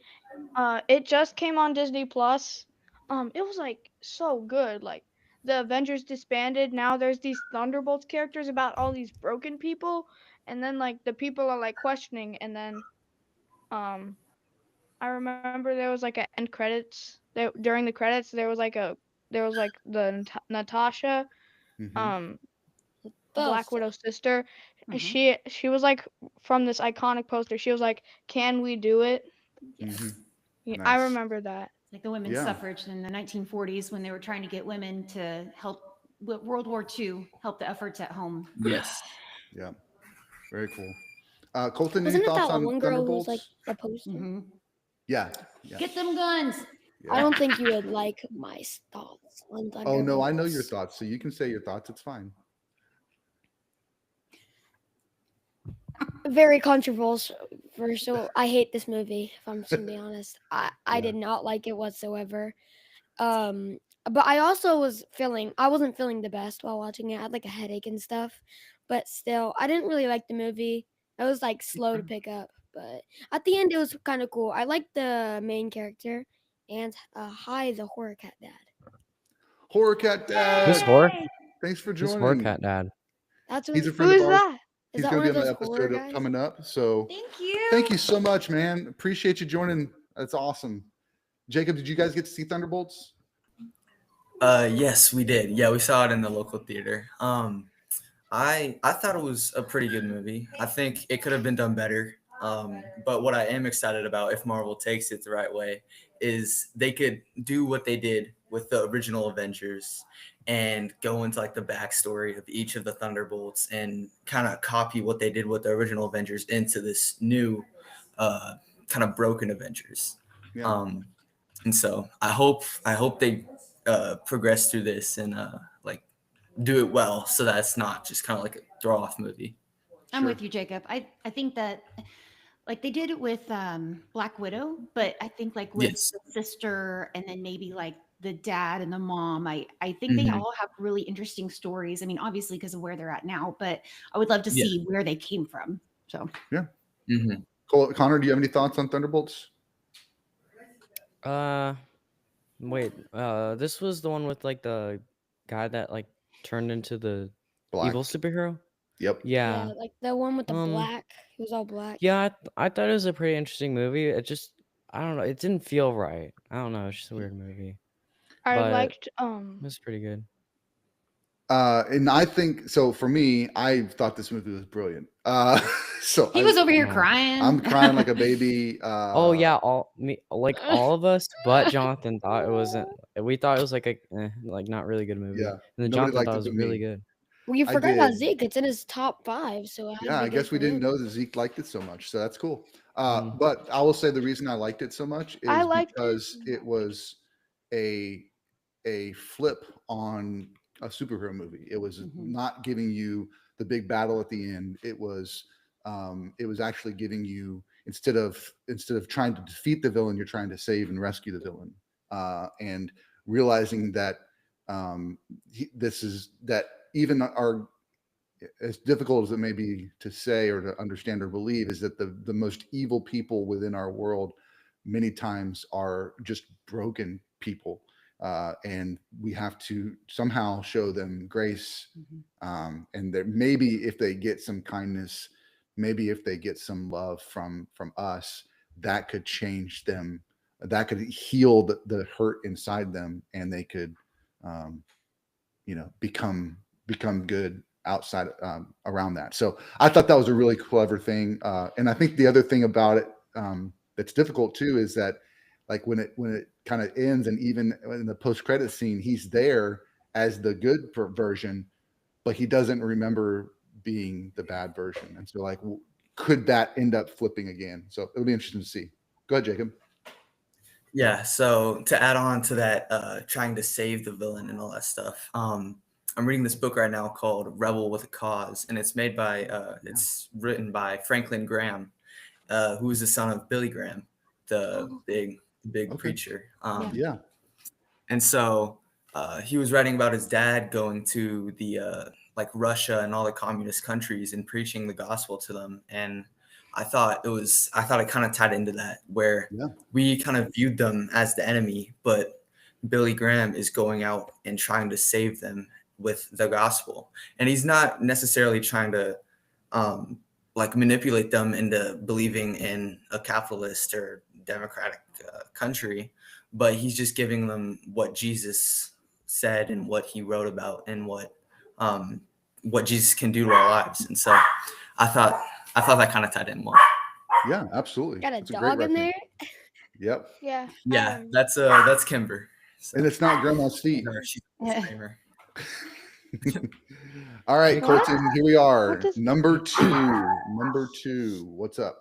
It just came on Disney Plus. It was like so good. Like the Avengers disbanded. Now there's these Thunderbolts characters about all these broken people, and then like the people are like questioning, and then um I remember there was like an end credits. There during the credits there was like the Natasha Mm-hmm. um Black so. Widow's sister. Mhm. She was like from this iconic poster. She was like, "Can we do it?" Yes. Mhm. Yeah, I Nice. remember that. It's like the women's Yeah. suffrage in the 1940s when they were trying to get women to help with World War II, help the efforts at home. Yes. Yeah. Very cool. Colton, any Wasn't it thoughts that on one girl who was like Thunderbolts? a poster? Mhm. Yeah. Yeah. Get them guns. Yeah. I don't think you would like my thoughts on Oh no, I know your Thunderbolts. thoughts, so you can say your thoughts. It's fine. Very controversial. I hate this movie, if I'm just gonna be honest. I Yeah. did not like it whatsoever. Um, but I also I wasn't feeling the best while watching it. I had like a headache and stuff. But still, I didn't really like the movie. It was like slow to pick up. But at the end, it was kind of cool. I liked the main character and hi, the horror cat dad. Horror Cat Who's Dad, horror? thanks for Who's horror joining. cat dad? That's He's a what, friend Who of is ours. that? is He's that going one to be of on the those horror episode guys? coming up. So Thank you. thank you so much, man. Appreciate you joining. That's awesome. Jacob, did you guys get to see Thunderbolts? Yes, we did. Yeah, we saw it in the local theater. I thought it was a pretty good movie. I think it could have been done better. But what I am excited about, if Marvel takes it the right way, is they could do what they did with the original Avengers and go into like the backstory of each of the Thunderbolts and kind of copy what they did with the original Avengers into this new kind of broken Avengers. Yeah. And so I hope they progress through this and like do it well, so that it's not just kind of like a throw off movie. I'm Sure. with you, Jacob. I think that like they did it with Black Widow, but I think like with Yes. the sister and then maybe like the dad and the mom, I think they Mhm. all have really interesting stories. I mean, obviously because of where they're at now, but I would love to Yeah. see where they came from. So Mhm. Connor, do you have any thoughts on Thunderbolts? Wait. This was the one with like the guy that like turned into the Black. evil superhero. Yep. Yeah, Yeah. like the one with the Um. black. It was all black. Yeah. I thought it was a pretty interesting movie. It just I don't know. It didn't feel right. I don't know. It's just a weird movie, I but liked it was pretty good. And I think so. For me, I thought this movie was brilliant. So he was over here Oh. crying. I'm crying like a baby. Oh yeah, all of us, but Jonathan thought it wasn't. We thought it was like like not really good movie, Yeah. and then Nobody Jonathan liked thought it it was but really me. good. Well, you I forgot about did. Zeke. It's in his top 5, so it had Yeah, to I be good guess we for didn't him. know that Zeke liked it so much. So that's cool. Mm. But I will say the reason I liked it so much I is liked it. because it was a flip on a superhero movie. It was Mhm. not giving you the big battle at the end. It was actually giving you instead of trying to defeat the villain, you're trying to save and rescue the villain, and realizing that this is that even our as difficult as it may be to say or to understand or believe is that the most evil people within our world many times are just broken people, and we have to somehow show them grace, and that maybe if they get some kindness, maybe if they get some love from us, that could change them, that could heal the hurt inside them, and they could um, become good outside, around that. So I thought that was a really clever thing, and I think the other thing about it, that's difficult too is that like when it kind of ends, and even in the post credit scene, he's there as the good version, but he doesn't remember being the bad version, and so like could that end up flipping again? So it'll be interesting to see. Go ahead, Jacob. Yeah. So to add on to that, trying to save the villain and all that stuff. I'm reading this book right now called Rebel with a Cause, and it's made by it's written by Franklin Graham, who is the son of Billy Graham, the big Okay. preacher. Yeah. And so he was writing about his dad going to the like Russia and all the communist countries and preaching the gospel to them. And I thought it kind of tied into that, where Yeah. we kind of viewed them as the enemy, but Billy Graham is going out and trying to save them with the gospel. And he's not necessarily trying to like manipulate them into believing in a capitalist or democratic country, but he's just giving them what Jesus said and what he wrote about and what what Jesus can do to our lives. And so I thought that kind of tied in well. Yeah, absolutely. Got a That's a great dog in there. reference. Yep. Yeah. Yeah, that's Kimber. So, And it's not grandma's feet. she's a screamer. All right, What? Colton, here we are. What does- Number two. What's up?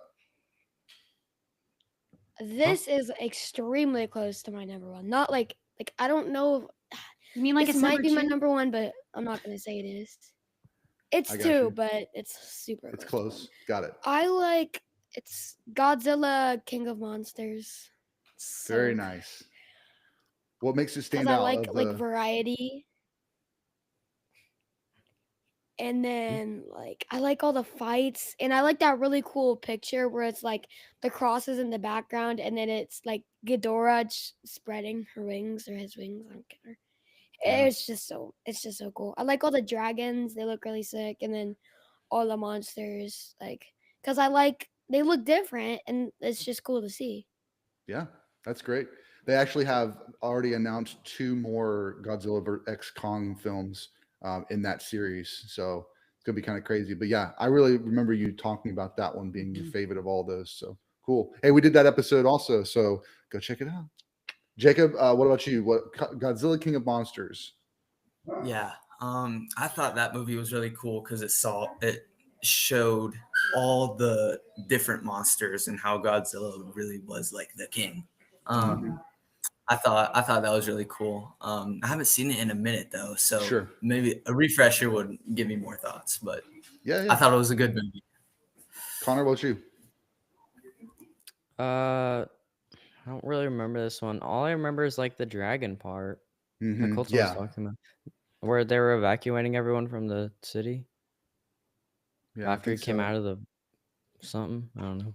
This is extremely close to my number one. Not like I don't know. You mean like This it's might be my two? number one, but I'm not gonna say it is. It's I got 2, you. but it's super. It's close. Got it. It's Godzilla, King of Monsters. So Very nice. What makes it stand Because I out? like variety. And then I like all the fights, and I like that really cool picture where it's like the crosses in the background, and then it's like Ghidorah spreading her wings or his wings. I don't care. Yeah. It's just so cool. I like all the dragons; they look really sick, and then all the monsters, because they look different, and it's just cool to see. Yeah, that's great. They actually have already announced 2 more Godzilla x Kong films in that series. So it's going to be kind of crazy. But yeah, I really remember you talking about that one being your favorite of all those. So cool. Hey, we did that episode also. So go check it out. Jacob, what about you? What Godzilla King of Monsters? Yeah, I thought that movie was really cool because it showed all the different monsters and how Godzilla really was like the king. I thought that was really cool. I haven't seen it in a minute though, so Sure. maybe a refresher would give me more thoughts. But Yeah. I thought it was a good movie. Connor, what about you? I don't really remember this one. All I remember is like the dragon part. That Colton was Yeah. talking about, where they were evacuating everyone from the city Yeah. after he came out of the something. I don't know.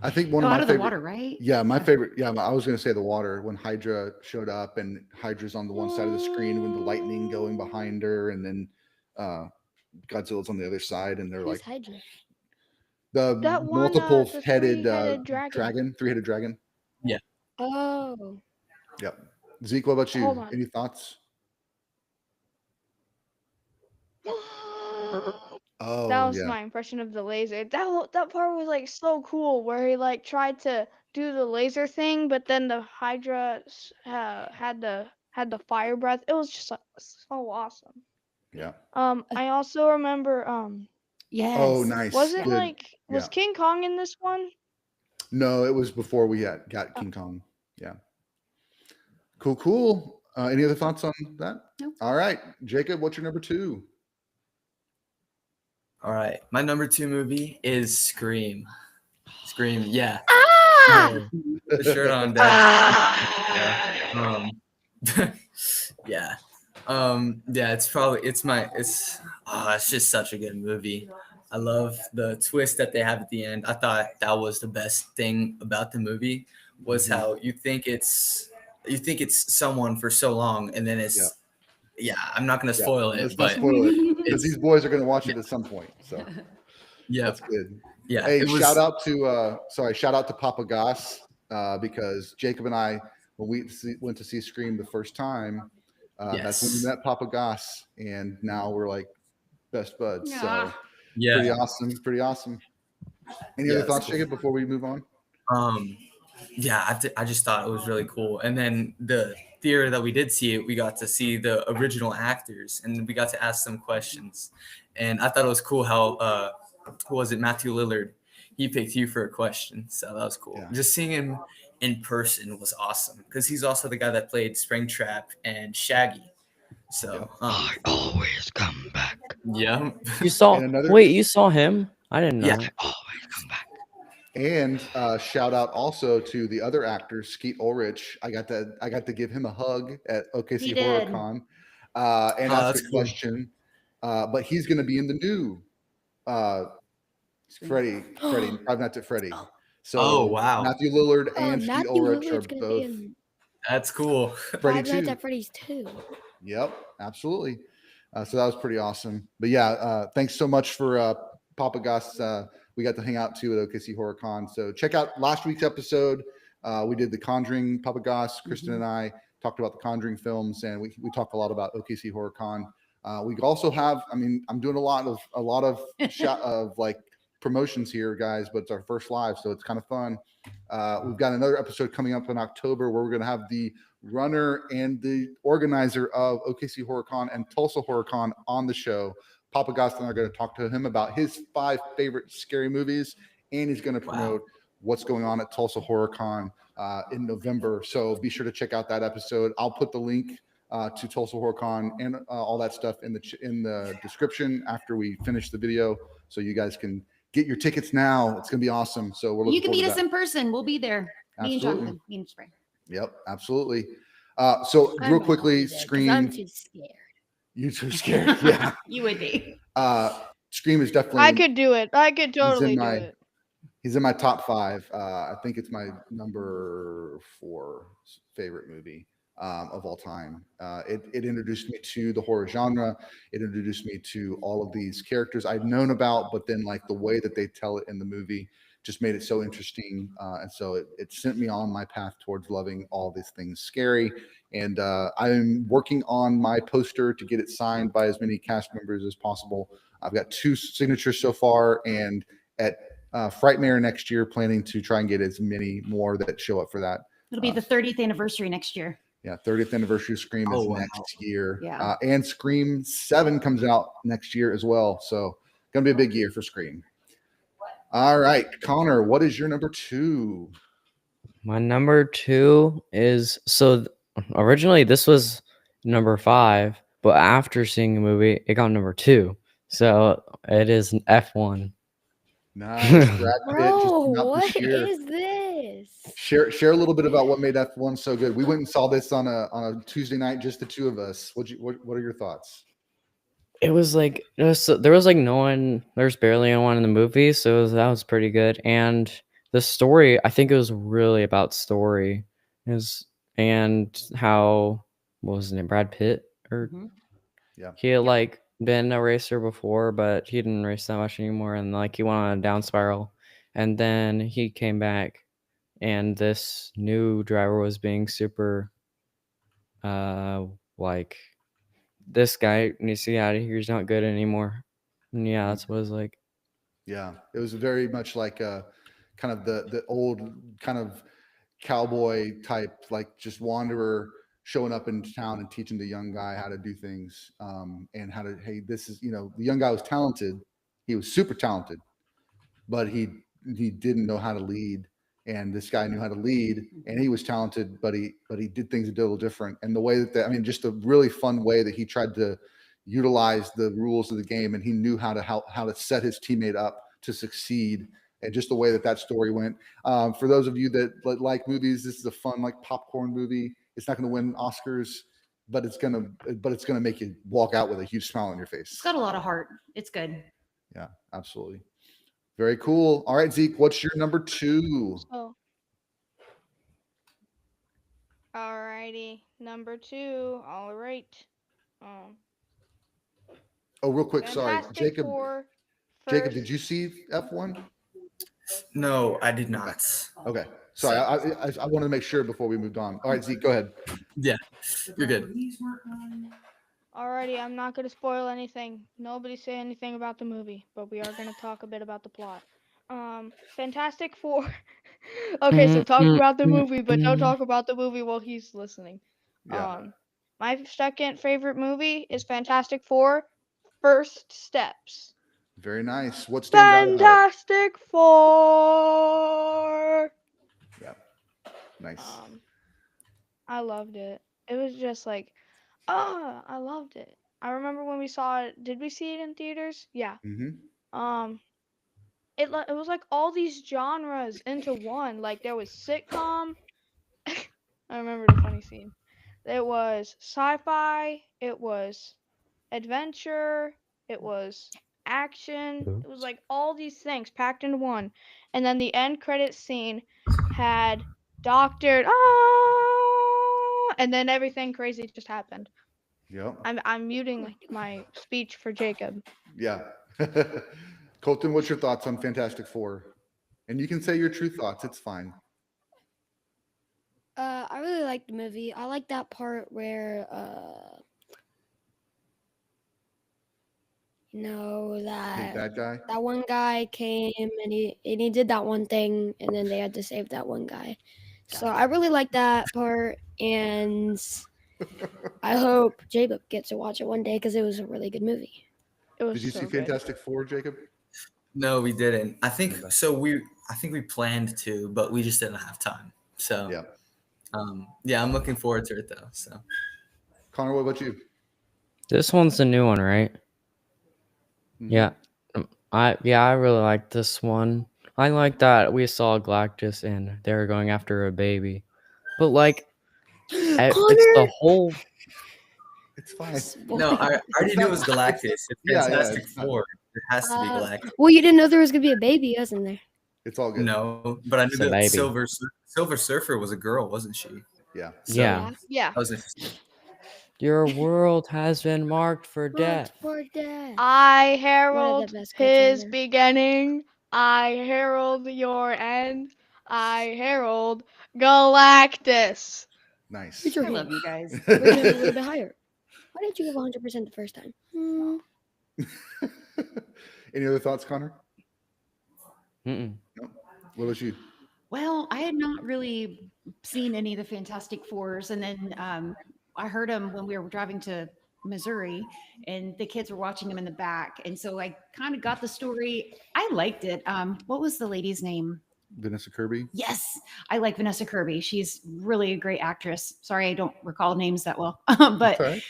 I think one of out my of the favorite. water, right? Yeah, my favorite. Yeah, I was going to say the water when Hydra showed up, and Hydra's on the one side of the screen with the lightning going behind her, and then Godzilla's on the other side, and they're Who's like Hydra? the That one, multiple the headed three-headed dragon. 3-headed dragon. Oh, Yep. Zeke, what about you? Hold on. Any thoughts? Oh, That was yeah. my impression of the laser. That part was like so cool, where he like tried to do the laser thing, but then the Hydra had the fire breath. It was just so awesome. Yeah. I also remember Yes. Oh, nice. was it Good. was Yeah. King Kong in this one? No, it was before we got King Kong. Yeah. Cool. Any other thoughts on that? No. All right, Jacob, what's your number 2? All right, my number 2 movie is Scream. Scream, yeah. The shirt on deck. Yeah. Yeah, it's just such a good movie. I love the twist that they have at the end. I thought that was the best thing about the movie was how you think it's someone for so long, and then it's I'm not gonna spoil it, Let's not but spoil it because it's these boys are going to watch it at some point. So yeah, that's good. yeah. Hey, it was, shout out to Papa Goss because Jacob and I, when we went to see Scream the first time, that's when we met Papa Goss, and now we're like best buds. So yeah. pretty awesome. Any other thoughts, Jacob, before we move on? I just thought it was really cool. And then the theater that we did see it, we got to see the original actors, and we got to ask them questions. And I thought it was cool how who was it, Matthew Lillard? He picked you for a question, so that was cool. Yeah. Just seeing him in person was awesome because he's also the guy that played Springtrap and Shaggy. So I always come back. yeah. You saw? And another- Wait, you saw him? I didn't know. Yeah. I always come back. And shout out also to the other actor, Skeet Ulrich. I got to give him a hug at OKC He Horror did. Con and ask that's a cool. question. But he's going to be in the new Five Nights at Freddy. So Oh, wow. Matthew Lillard and Skeet Matthew Ulrich are Lillard's gonna be both in That's cool. Freddy Five Nights 2. at Freddy's 2. Yep, absolutely. So that was pretty awesome. But yeah, thanks so much for Papa Gus. We got to hang out too at OKC Horror Con. So check out last week's episode. We did The Conjuring. Papa Gus, Kristen, and I talked about the Conjuring films, and we talked a lot about OKC Horror Con. We also have, I mean, I'm doing a lot of shot of like promotions here, guys, but it's our first live, so it's kind of fun. We've got another episode coming up in October where we're going to have the runner and the organizer of OKC HorrorCon and Tulsa HorrorCon on the show. Papa Gostin and I are going to talk to him about his 5 favorite scary movies, and he's going to promote what's going on at Tulsa HorrorCon in November. So be sure to check out that episode. I'll put the link to Tulsa HorrorCon and all that stuff in the description after we finish the video, so you guys can get your tickets now. It's going to be awesome. So we're looking You can forward meet to us that. in person. We'll be there. Me and Absolutely. Jonathan, me and Sprang. Yep, absolutely. So I'm real not quickly, gonna do that 'cause Scream. I'm too scared. You too scared? Yeah. You would be. Scream is definitely. I could do it. I could totally do it. He's in my top 5. I think it's my number 4 favorite movie of all time. It introduced me to the horror genre. It introduced me to all of these characters I'd known about, but then like the way that they tell it in the movie just made it so interesting. And so it sent me on my path towards loving all these things scary. And I'm working on my poster to get it signed by as many cast members as possible. I've got 2 signatures so far, and at Frightmare next year, planning to try and get as many more that show up for that. It'll be the 30th anniversary next year. Yeah, 30th anniversary of Scream is next year. Yeah. And Scream 7 comes out next year as well. So going to be a big year for Scream. All right, Connor, what is your number 2? My number 2 is originally this was number 5, but after seeing the movie, it got number 2. So it is an F1. Nice. Brad Pitt just Bro, came out what this year. is this? Share a little bit about what made F1 so good. We went and saw this on a Tuesday night, just the 2 of us. What are your thoughts? It was like there was like no one. There's barely anyone in the movie, so that was pretty good. And the story, I think it was really about story, and how what was his name, Brad Pitt, or Mhm. Yeah. he had like been a racer before, but he didn't race that much anymore, and like he went on a down spiral, and then he came back, and this new driver was being super, like, this guy needs to get out of here. He's not good anymore. And yeah, that's what it was like. Yeah, it was very much like kind of the old kind of cowboy type, like just wanderer showing up in town and teaching the young guy how to do things, and how to, hey, this is, the young guy was talented. He was super talented, but he didn't know how to lead. And this guy knew how to lead, and he was talented, but he did things a little different. And the way I mean, just a really fun way that he tried to utilize the rules of the game, and he knew how to set his teammate up to succeed. And just the way that story went. For those of you that like movies, this is a fun, like, popcorn movie. It's not going to win Oscars, but it's gonna make you walk out with a huge smile on your face. It's got a lot of heart. It's good. Yeah, absolutely. Very cool. All right, Zeke, what's your number 2? So, alrighty, number 2. All right. Oh, real quick, sorry, Fantastic Jacob. Four Jacob, first- did you see F1? No, I did not. Okay, sorry, I wanted to make sure before we moved on. All right, Zeke, go ahead. Yeah, you're good. Alrighty, I'm not going to spoil anything. Nobody say anything about the movie, but we are going to talk a bit about the plot. Fantastic Four. Okay, so talk about the movie, but don't talk about the movie while he's listening. Yeah. My second favorite movie is Fantastic Four: First Steps. Very nice. What stands out about Fantastic Four. it? Yeah, nice. I loved it. It was just like, I loved it. I remember when we saw it. Did we see it in theaters? Yeah. Mm-hmm. It was like all these genres into one. Like there was sitcom. I remember the funny scene. It was sci-fi. It was adventure. It was action. It was like all these things packed into one. And then the end credit scene had doctored, and then everything crazy just happened. Yep. I'm muting my speech for Jacob. Yeah. Colton, what's your thoughts on Fantastic Four? And you can say your true thoughts. It's fine. I really liked the movie. I like that part where No, Big that bad guy. that one guy came and he did that one thing, and then they had to save that one guy. So I really like that part, and I hope Jacob gets to watch it one day because it was a really good movie. It was Did you so see good. Fantastic Four, Jacob? No, we didn't. I think Okay. so. I think we planned to, but we just didn't have time. So Yeah. yeah, I'm looking forward to it though. So Connor, what about you? This one's the new one, right? Mhm. Yeah. I really like this one. I like that we saw Galactus and they were going after a baby. But like it's the Connor! whole It's fine. no, I already knew it was Galactus. It's Yeah, Fantastic it's not- Four. It has to be Galactus. Well, you didn't know there was gonna be a baby, wasn't there? It's all good. No, but I knew It's a that baby. Silver Surfer was a girl, wasn't she? Yeah. So Yeah. Yeah. that was interesting. Your world has been marked for death. For death. I herald best quotes his ever. beginning. I herald your end. I herald Galactus. Nice. Raise your I love hand. you guys. Raise your hand a little bit higher. Why didn't you give 100% the first time? Any other thoughts, Connor? Mm-mm. No. What about you? Well, I had not really seen any of the Fantastic Fours, and then I heard them when we were driving to Missouri, and the kids were watching them in the back, and so I kind of got the story. I liked it. What was the lady's name? Vanessa Kirby. Yes, I like Vanessa Kirby. She's really a great actress. Sorry, I don't recall names that well, but Okay.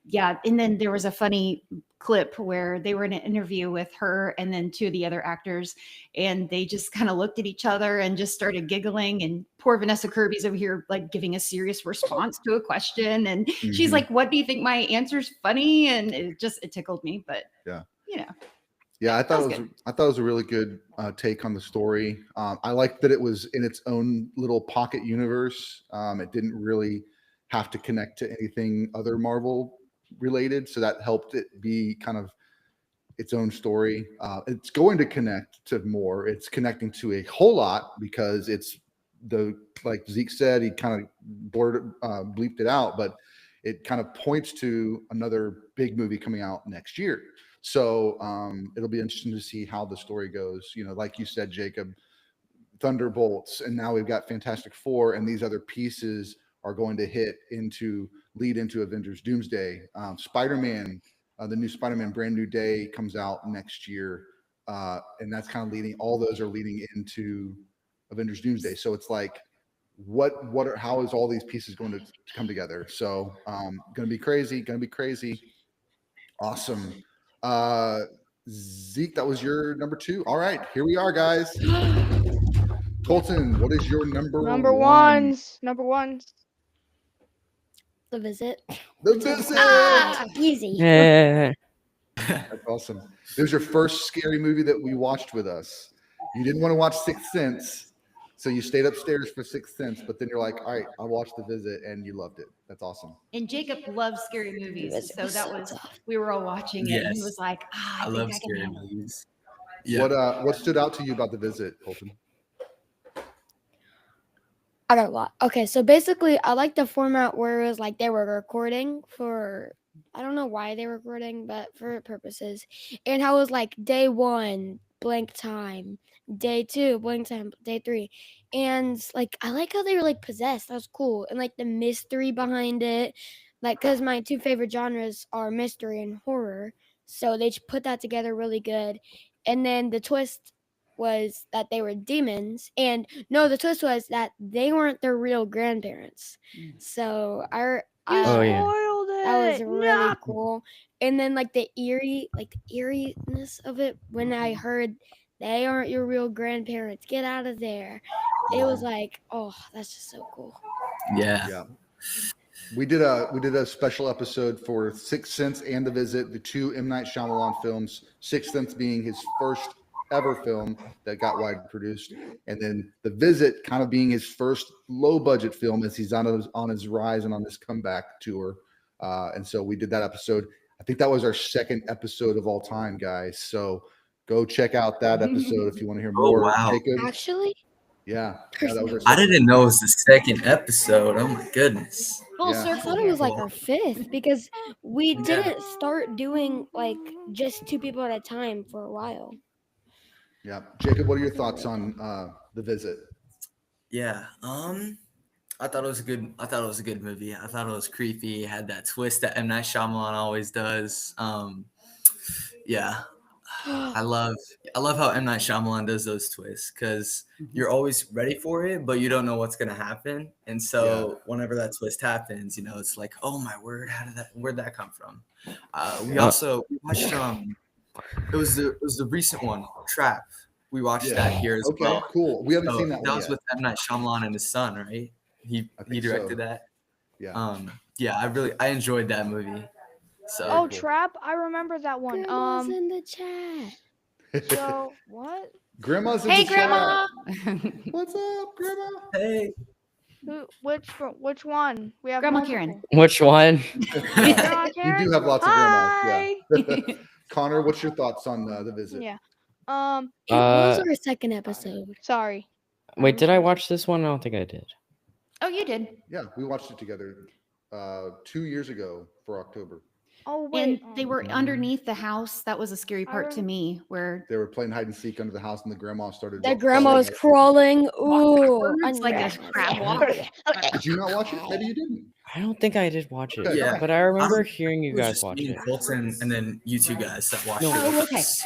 yeah. And then there was a funny clip where they were in an interview with her and then two of the other actors, and they just kind of looked at each other and just started giggling. And poor Vanessa Kirby's over here like giving a serious response to a question, and she's Mhm. like, "What do you think my answer's funny?" And it tickled me, but Yeah. you know. Yeah, I that thought was it was. good. I thought it was a really good take on the story. I liked that it was in its own little pocket universe. It didn't really have to connect to anything other Marvel related, so that helped it be kind of its own story. It's going to connect to more. It's connecting to a whole lot because it's like Zeke said, he kind of bleeped it out, but it kind of points to another big movie coming out next year. So it'll be interesting to see how the story goes. You know, like you said, Jacob, Thunderbolts, and now we've got Fantastic Four, and these other pieces are going to lead into Avengers Doomsday. Spider-Man, the new Spider-Man Brand New Day comes out next year, and that's kind of all those are leading into Avengers Doomsday. So it's like, how is all these pieces going to come together? So going to be crazy. Awesome. Zeke, that was your number 2. All right, here we are, guys. Colton, what is your number one? Number ones. The Visit. The Visit. Easy. Yeah. That's awesome. It was your first scary movie that we watched with us. You didn't want to watch Sixth Sense, so you stayed upstairs for Sixth Sense, but then you're like, all right, I'll watch The Visit, and you loved it. That's awesome. And Jacob loves scary movies, Visit so was that so was tough. we were all watching it, and he Yes. was like, I think love I can scary handle it. movies. Yeah. What stood out to you about The Visit, Colton? I got a lot. Okay, so basically, I like the format where it was like they were recording for, I don't know why they were recording, but for purposes. And how it was like day 1, blank time, day 2, blank time, day 3. And like, I like how they were like possessed. That was cool. And like the mystery behind it. Like, because my 2 favorite genres are mystery and horror. So they just put that together really good. And then the twist was that they were demons, and no, the twist was that they weren't their real grandparents. So You Oh, yeah. spoiled it. that was really No. cool. And then like the eeriness of it when I heard they aren't your real grandparents, get out of there. It was like, oh, that's just so cool. Yeah. Yeah. We did a special episode for Sixth Sense and The Visit, the 2 M. Night Shyamalan films. Sixth Sense being his first ever film that got wide produced, and then The Visit kind of being his first low budget film as he's on his rise and on this comeback tour. And so we did that episode. I think that was our second episode of all time, guys. So go check out that episode if you want to hear Oh, more. wow. Actually, Yeah, There's that was no- our I didn't know it was the second episode. Oh my goodness. Full Yeah. I circle thought it here. was like our fifth because we Yeah. didn't start doing like just two people at a time for a while. Yeah. Jacob, what are your thoughts on The Visit? Yeah. I thought it was a good movie. I thought it was creepy. It had that twist that M. Night Shyamalan always does. Yeah. I love how M. Night Shyamalan does those twists because you're always ready for it, but you don't know what's gonna happen. And so whenever that twist happens, it's like, oh my word, where'd that come from? We watched it was the recent one, Trap. We watched that here as Okay, well. cool. We haven't So seen that that one was yet. with M. Night Shyamalan and his son, right? He think directed so. that. Yeah. Yeah, I enjoyed that movie. So Oh, cool. Trap! I remember that one. Grandma's in the chat. So what? Grandma's in Hey, the Grandma. chat. What's up, Grandma? hey, Which one? We have Grandma multiple. Karen. Which one? Grandma You Karen. do have lots of grandmas. Hi. Yeah. Connor, what's your thoughts on The Visit? Yeah. It was Uh, our second episode. Sorry. Wait, did I watch this one? I don't think I did. Oh, you did. Yeah, we watched it together 2 years ago for October. Oh And wait. they were underneath the house. That was a scary part to me where They were playing hide and seek under the house, and the grandma started. That grandma was crawling. Ooh, it's like a crab walk. Did you not watch it? Maybe you didn't. I don't think I did watch it. Okay. Yeah. But I remember don't- hearing you it was guys just watch me it. and Colton, and then you two guys that watched No. it. with Oh, okay. us.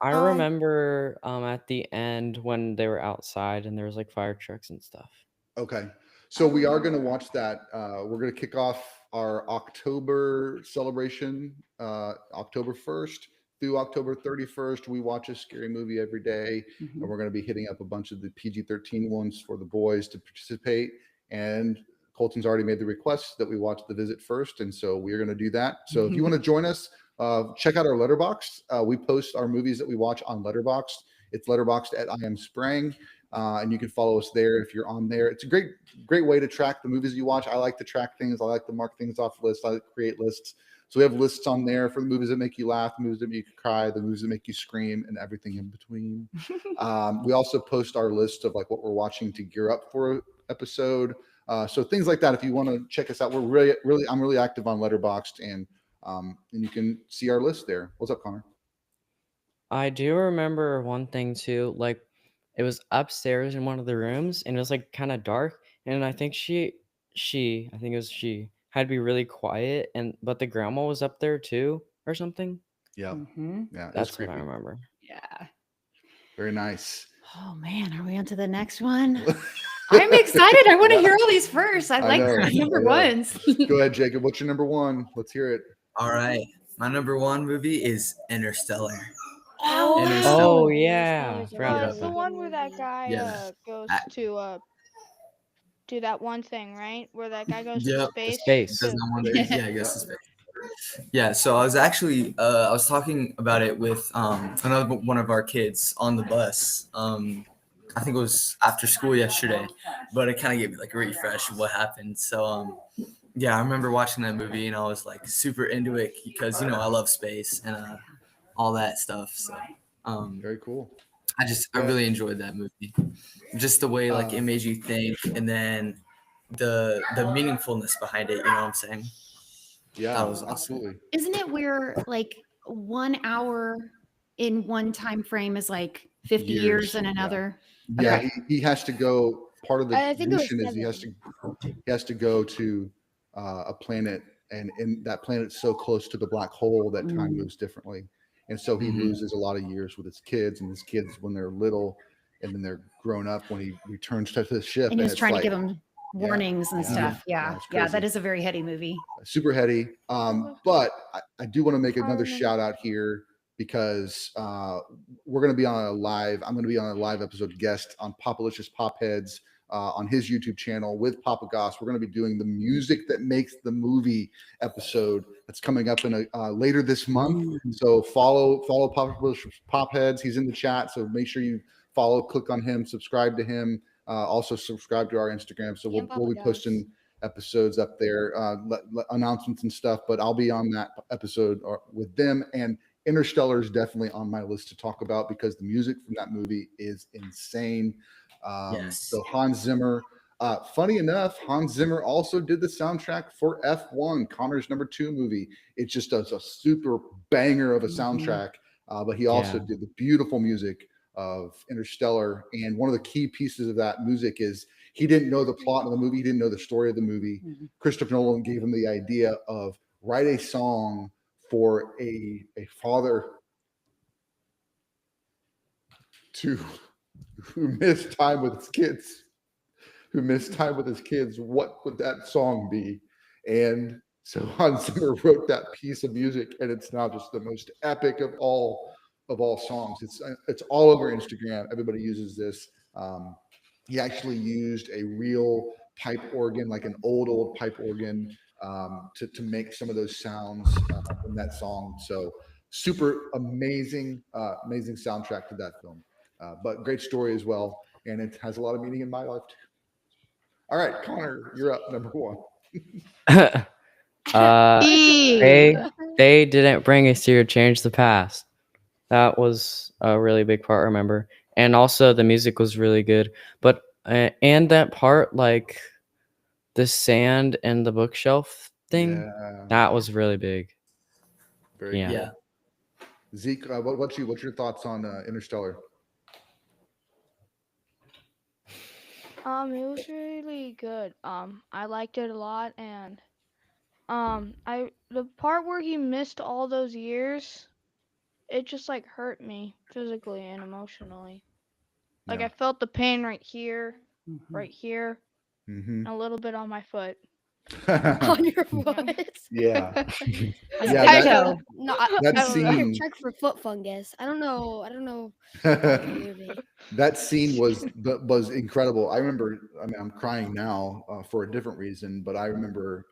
I Um, remember at the end when they were outside and there was like fire trucks and stuff. Okay. So we are going to watch that. We're going to kick off our October celebration, October 1st through October 31st. We watch a scary movie every day, and we're going to be hitting up a bunch of the PG-13 ones for the boys to participate. And Colton's already made the request that we watch The Visit first, and so we're going to do that. So if you want to join us, check out our Letterboxd. We post our movies that we watch on Letterboxd. It's Letterboxd at I am Sprang. And you can follow us there if you're on there. It's a great way to track the movies you watch. I like to track things. I like to mark things off lists. I like to create lists. So we have lists on there for the movies that make you laugh, the movies that make you cry, the movies that make you scream, and everything in between. We also post our list of like what we're watching to gear up for an episode. So things like that. If you want to check us out, I'm really active on Letterboxd, and you can see our list there. What's up, Connor? I do remember one thing too, like it was upstairs in one of the rooms and it was like kind of dark, and I think she I think it was she had to be really quiet, but the grandma was up there too or something. Yeah, Mhm. yeah, it was That's what I creepy. remember. Yeah. Very nice. Oh man, are we on to the next one? I'm excited. I want to hear all these first. I like know, my number I know. ones. Go ahead, Jacob. What's your number one? Let's hear it. All right, my number one movie is Interstellar. Oh, Interstellar. Oh yeah, forgot Yeah. about The that. one where that guy Yeah. goes I- to that one thing, right? Where that guy goes Yep. to space. Space. Does not want to, Space. yeah, I guess it's space. Yeah, so I was actually I was talking about it with another one of our kids on the bus. I think it was after school yesterday, but it kind of gave me like a refresh of what happened. So yeah, I remember watching that movie and I was like super into it because I love space and all that stuff. So Very cool. I really enjoyed that movie. Just the way like it made you think, and then the meaningfulness behind it. You know what I'm saying? Yeah, That was awesome. absolutely. Isn't it where like 1 hour in one time frame is like 50 years Years, in yeah. another? Yeah, Okay. he has to go. Part of the I think it was mission is he has to go to a planet, and in that planet's so close to the black hole that time moves differently, and so he loses a lot of years with his kids, and his kids when they're little, and then they're grown up when he returns to the ship. And he was it's trying like to give them warnings and yeah, stuff. yeah, Yeah. it's Yeah. crazy. That is a very heady movie. super heady. But I do want to make another remember. shout out here because we're going to be on a live. I'm going to be on a live episode guest on Popalicious Popheads on his YouTube channel with Papa Goss. We're going to be doing the music that makes the movie episode that's coming up in later this month. So follow Popalicious Popheads. He's in the chat, so make sure you follow, click on him, subscribe to him. Also subscribe to our Instagram. So And we'll be Papa posting episodes up there, announcements and stuff. But I'll be on that episode with them. And Interstellar is definitely on my list to talk about because the music from that movie is insane. Yes. So Hans Zimmer, Funny enough, Hans Zimmer also did the soundtrack for F1, Connor's number 2 movie. It just does a super banger of a soundtrack, but he also did the beautiful music of Interstellar. And one of the key pieces of that music is he didn't know the plot of the movie. He didn't know the story of the movie. Christopher Nolan gave him the idea of write a song for a father who missed time with his kids. What would that song be? And so Hans Zimmer wrote that piece of music, and it's now just the most epic of all songs. It's all over Instagram. Everybody uses this. He actually used a real pipe organ, like an old pipe organ, to make some of those sounds in that song. So super amazing soundtrack to that film. But great story as well, and it has a lot of meaning in my life too. All right, Connor, you're up, number 1. They didn't bring us here to change the past. That was a really big part, I remember. And also the music was really good. But and that part, like the sand and the bookshelf thing, that was really big. Very cool. Zeke, what's your thoughts on Interstellar? It was really good. I liked it a lot, and the part where he missed all those years, it just like hurt me physically and emotionally. Like I felt the pain right here, and a little bit on my foot. On your foot. Yeah. That scene. Check for foot fungus. I don't know. That scene was incredible. I remember. I mean, I'm crying now for a different reason, but I remember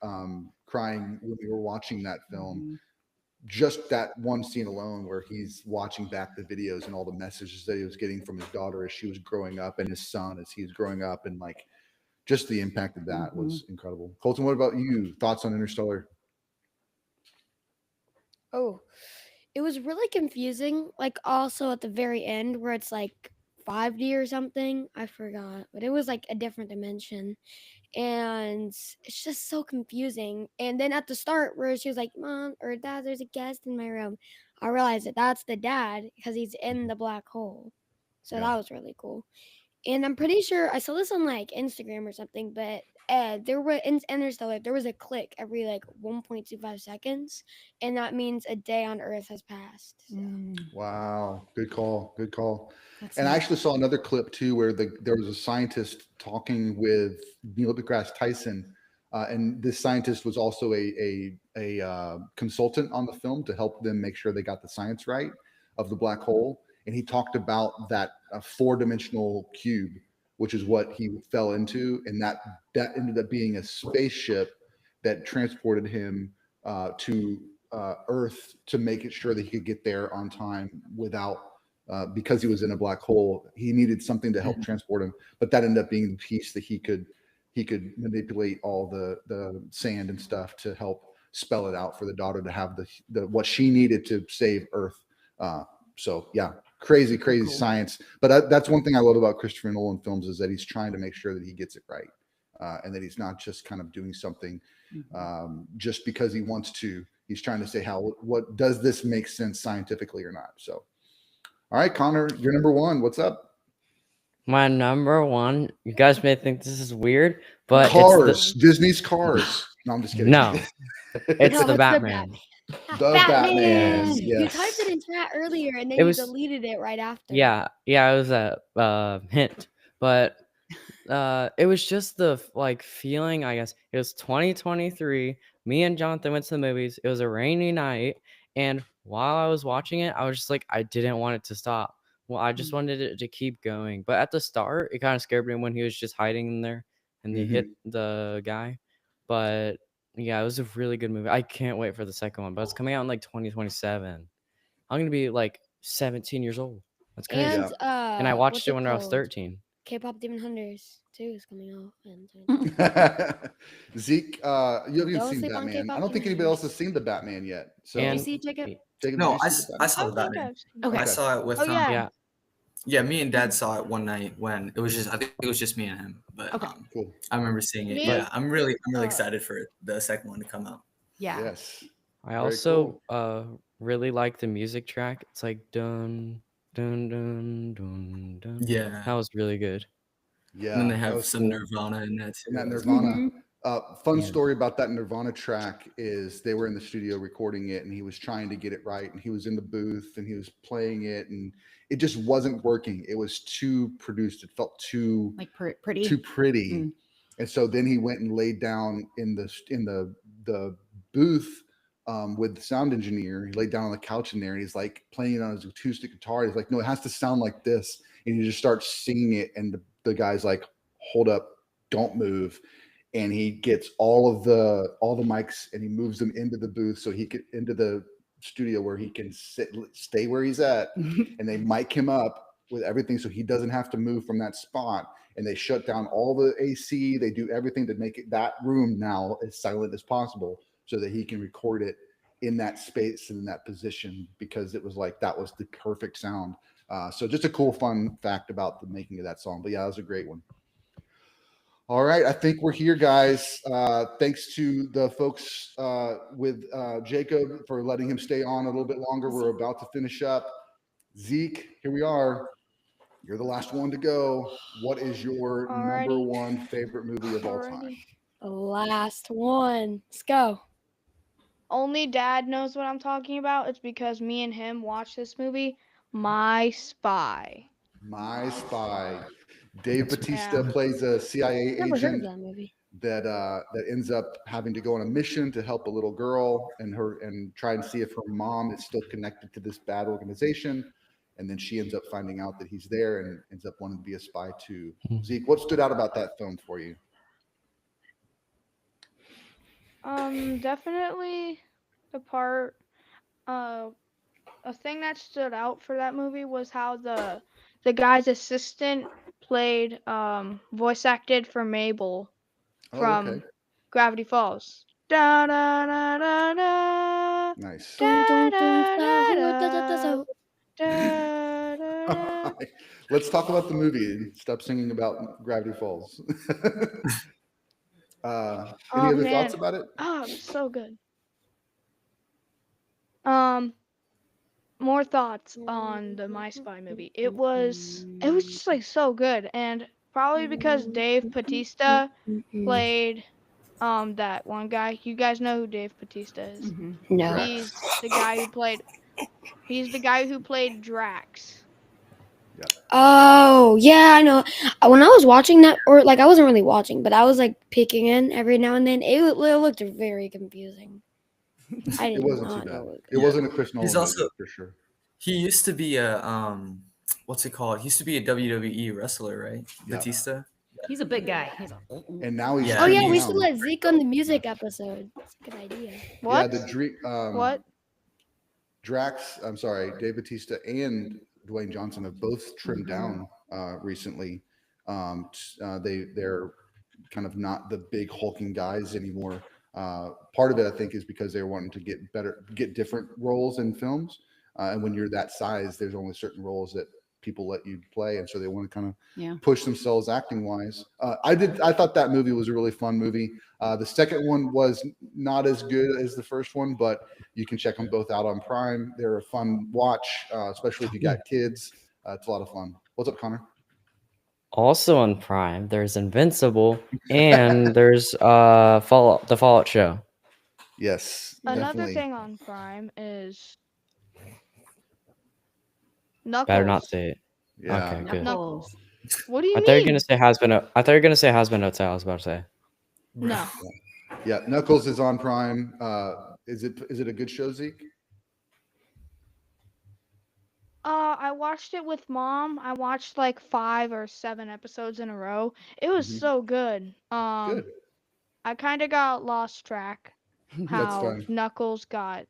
crying when we were watching that film. Just that one scene alone, where he's watching back the videos and all the messages that he was getting from his daughter as she was growing up, and his son as he's growing up, and like just the impact of that was incredible. Colton, what about you? Thoughts on Interstellar? Oh, it was really confusing. Like also at the very end where it's like 5D or something. I forgot, but it was like a different dimension. And it's just so confusing. And then at the start where she was like, Mom or Dad, there's a guest in my room, I realized that that's the dad because he's in the black hole. So that was really cool. And I'm pretty sure I saw this on like Instagram or something, but there were in Interstellar, there was a click every like 1.25 seconds, and that means a day on Earth has passed. So. Wow, good call. And I actually saw another clip too, where there was a scientist talking with Neil deGrasse Tyson, and this scientist was also a consultant on the film to help them make sure they got the science right of the black hole. And he talked about that 4-dimensional cube, which is what he fell into, and that ended up being a spaceship that transported him to Earth to make it sure that he could get there on time without. Because he was in a black hole, he needed something to help transport him, but that ended up being the piece that he could manipulate all the sand and stuff to help spell it out for the daughter to have the what she needed to save Earth. So yeah, crazy cool. Science. But that's one thing I love about Christopher Nolan films is that he's trying to make sure that he gets it right, and that he's not just kind of doing something just because he wants to. He's trying to say what does this make sense scientifically or not. So. All right, Connor, you're number 1. What's up? My number 1. You guys may think this is weird, but Cars. Disney's Cars. No, I'm just kidding. No, it's the Batman. The Batman. Yes. You typed it in chat earlier, and then you deleted it right after. Yeah, it was a hint, but it was just the like feeling. I guess it was 2023. Me and Jonathan went to the movies. It was a rainy night. And while I was watching it, I was just like, I didn't want it to stop. Well, I just wanted it to keep going. But at the start, it kind of scared me when he was just hiding in there and he hit the guy. But yeah, it was a really good movie. I can't wait for the second one. But it's coming out in like 2027. I'm going to be like 17 years old. That's crazy. And I watched it when I was 13. K-pop Demon Hunters 2 is coming out. Zeke, you haven't seen Batman. I don't think anybody else has seen the Batman yet. So, did you see it, Jacob? No, I saw the Batman. Okay. I saw it with yeah. Yeah, me and Dad saw it one night when it was just I think it was just me and him. But Okay. Cool. I remember seeing it. Me- Yeah, I'm really uh, excited for the second one to come out. Yeah. Yes. I Very also cool. really like the music track. It's like dun dun dun dun dun. Yeah. That was really good. Yeah. And then they that have was some cool. Nirvana in that too. And that That was Nirvana. Mhm. Fun Yeah. story about that Nirvana track is they were in the studio recording it, and he was trying to get it right, and he was in the booth and he was playing it, and it just wasn't working. It was too produced. It felt too Like pretty. too pretty. Mm. And so then he went and laid down in the booth with the sound engineer. He laid down on the couch in there, and he's like playing it on his acoustic guitar. He's like, no, it has to sound like this. And he just starts singing it, and the guy's like, hold up, don't move. And he gets all the mics and he moves them into the booth so he could into the studio where he can stay where he's at, and they mic him up with everything so he doesn't have to move from that spot. And they shut down all the AC. They do everything to make it that room now as silent as possible so that he can record it in that space and in that position, because it was like that was the perfect sound. So just a cool, fun fact about the making of that song. But yeah, that was a great one. All right, I think we're here, guys. Thanks to the folks with Jacob for letting him stay on a little bit longer. We're about to finish up. Zeke, here we are. You're the last one to go. What is your number Alrighty. one favorite movie of all time? Alrighty. The last one. Let's go. Only Dad knows what I'm talking about. It's because me and him watched this movie, My Spy. My Spy. Dave That's- Bautista Yeah. plays a CIA Never heard of agent that movie. that ends up having to go on a mission to help a little girl and try and see if her mom is still connected to this bad organization. And then she ends up finding out that he's there and ends up wanting to be a spy too. Zeke, what stood out about that film for you? Definitely the part. A thing that stood out for that movie was how the guy's assistant played voice acted for Mabel from Oh, okay. Gravity Falls. Da da da da da. Nice. Dun, Da dun, dun, da sahu, da da, da, da, da. sahu. Da da da. Let's talk about the movie and stop singing about Gravity Falls. Any Oh other thoughts man. about it? Oh, it was so good. More thoughts on the My Spy movie. It was just like so good, and probably because Dave Bautista played that one guy. You guys know who Dave Bautista is. Mhm. No. He's the guy who played Drax. Oh, yeah, I know. When I was watching that, or like I wasn't really watching, but I was like peeking in every now and then. It looked very confusing. I It did wasn't not too know. bad. What It wasn't a Chris Nolan He's also- movie for sure. He used to be a what's it called? He used to be a WWE wrestler, right? Yeah. Batista. He's a big guy. And now he's Yeah, Oh yeah, streaming we out. should let Zeke on the music episode. That's a good idea. What? Yeah, the dream. What? Drax, I'm sorry, Dave Bautista and Dwayne Johnson have both trimmed down recently. They're kind of not the big hulking guys anymore. Part of it, I think, is because they're wanting to get different roles in films. And when you're that size, there's only certain roles that people let you play, and so they want to kind of Yeah. push themselves acting wise. I thought that movie was a really fun movie. The second one was not as good as the first one, but you can check them both out on Prime. They're a fun watch, especially if you got kids. It's a lot of fun. What's up, Connor? Also on Prime, there's Invincible and there's the Fallout show. Yes, Another definitely. thing on Prime is Knuckles. Better not say it. Yeah. Okay, good. Knuckles. What do you I thought you were mean? gonna say has been. I thought you were gonna say has been hotel. I was about to say. No. Yeah, Knuckles is on Prime. Is it a good show, Zeke? I watched it with Mom. I watched like 5 or 7 episodes in a row. It was Mhm. so good. Good. I kind of got lost track That's how fine. Knuckles got.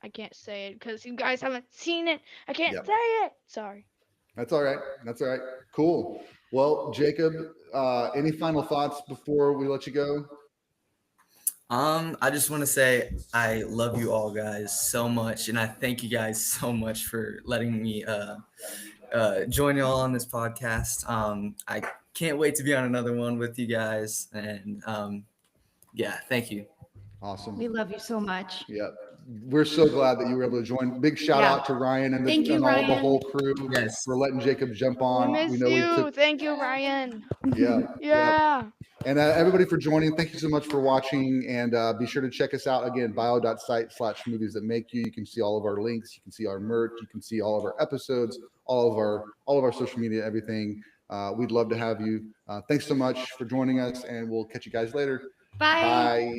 I can't say it because you guys haven't seen it. I can't Yep. say it. Sorry. That's all right. That's all right. Cool. Well, Jacob, any final thoughts before we let you go? I just want to say I love you all guys so much, and I thank you guys so much for letting me join y'all on this podcast. I can't wait to be on another one with you guys. And yeah, thank you. Awesome. We love you so much. Yeah, we're so glad that you were able to join. Big shout Yeah. out to Ryan and, Thank you, and all the Ryan. whole crew Yes. for letting Jacob jump on. We miss know we you. took, Thank you, Ryan. yeah, Yeah. and everybody for joining. Thank you so much for watching, and be sure to check us out again, bio.site/movies that make you. You can see all of our links, you can see our merch, you can see all of our episodes, all of our social media, everything. We'd love to have you. Thanks so much for joining us, and we'll catch you guys later. Bye. Bye.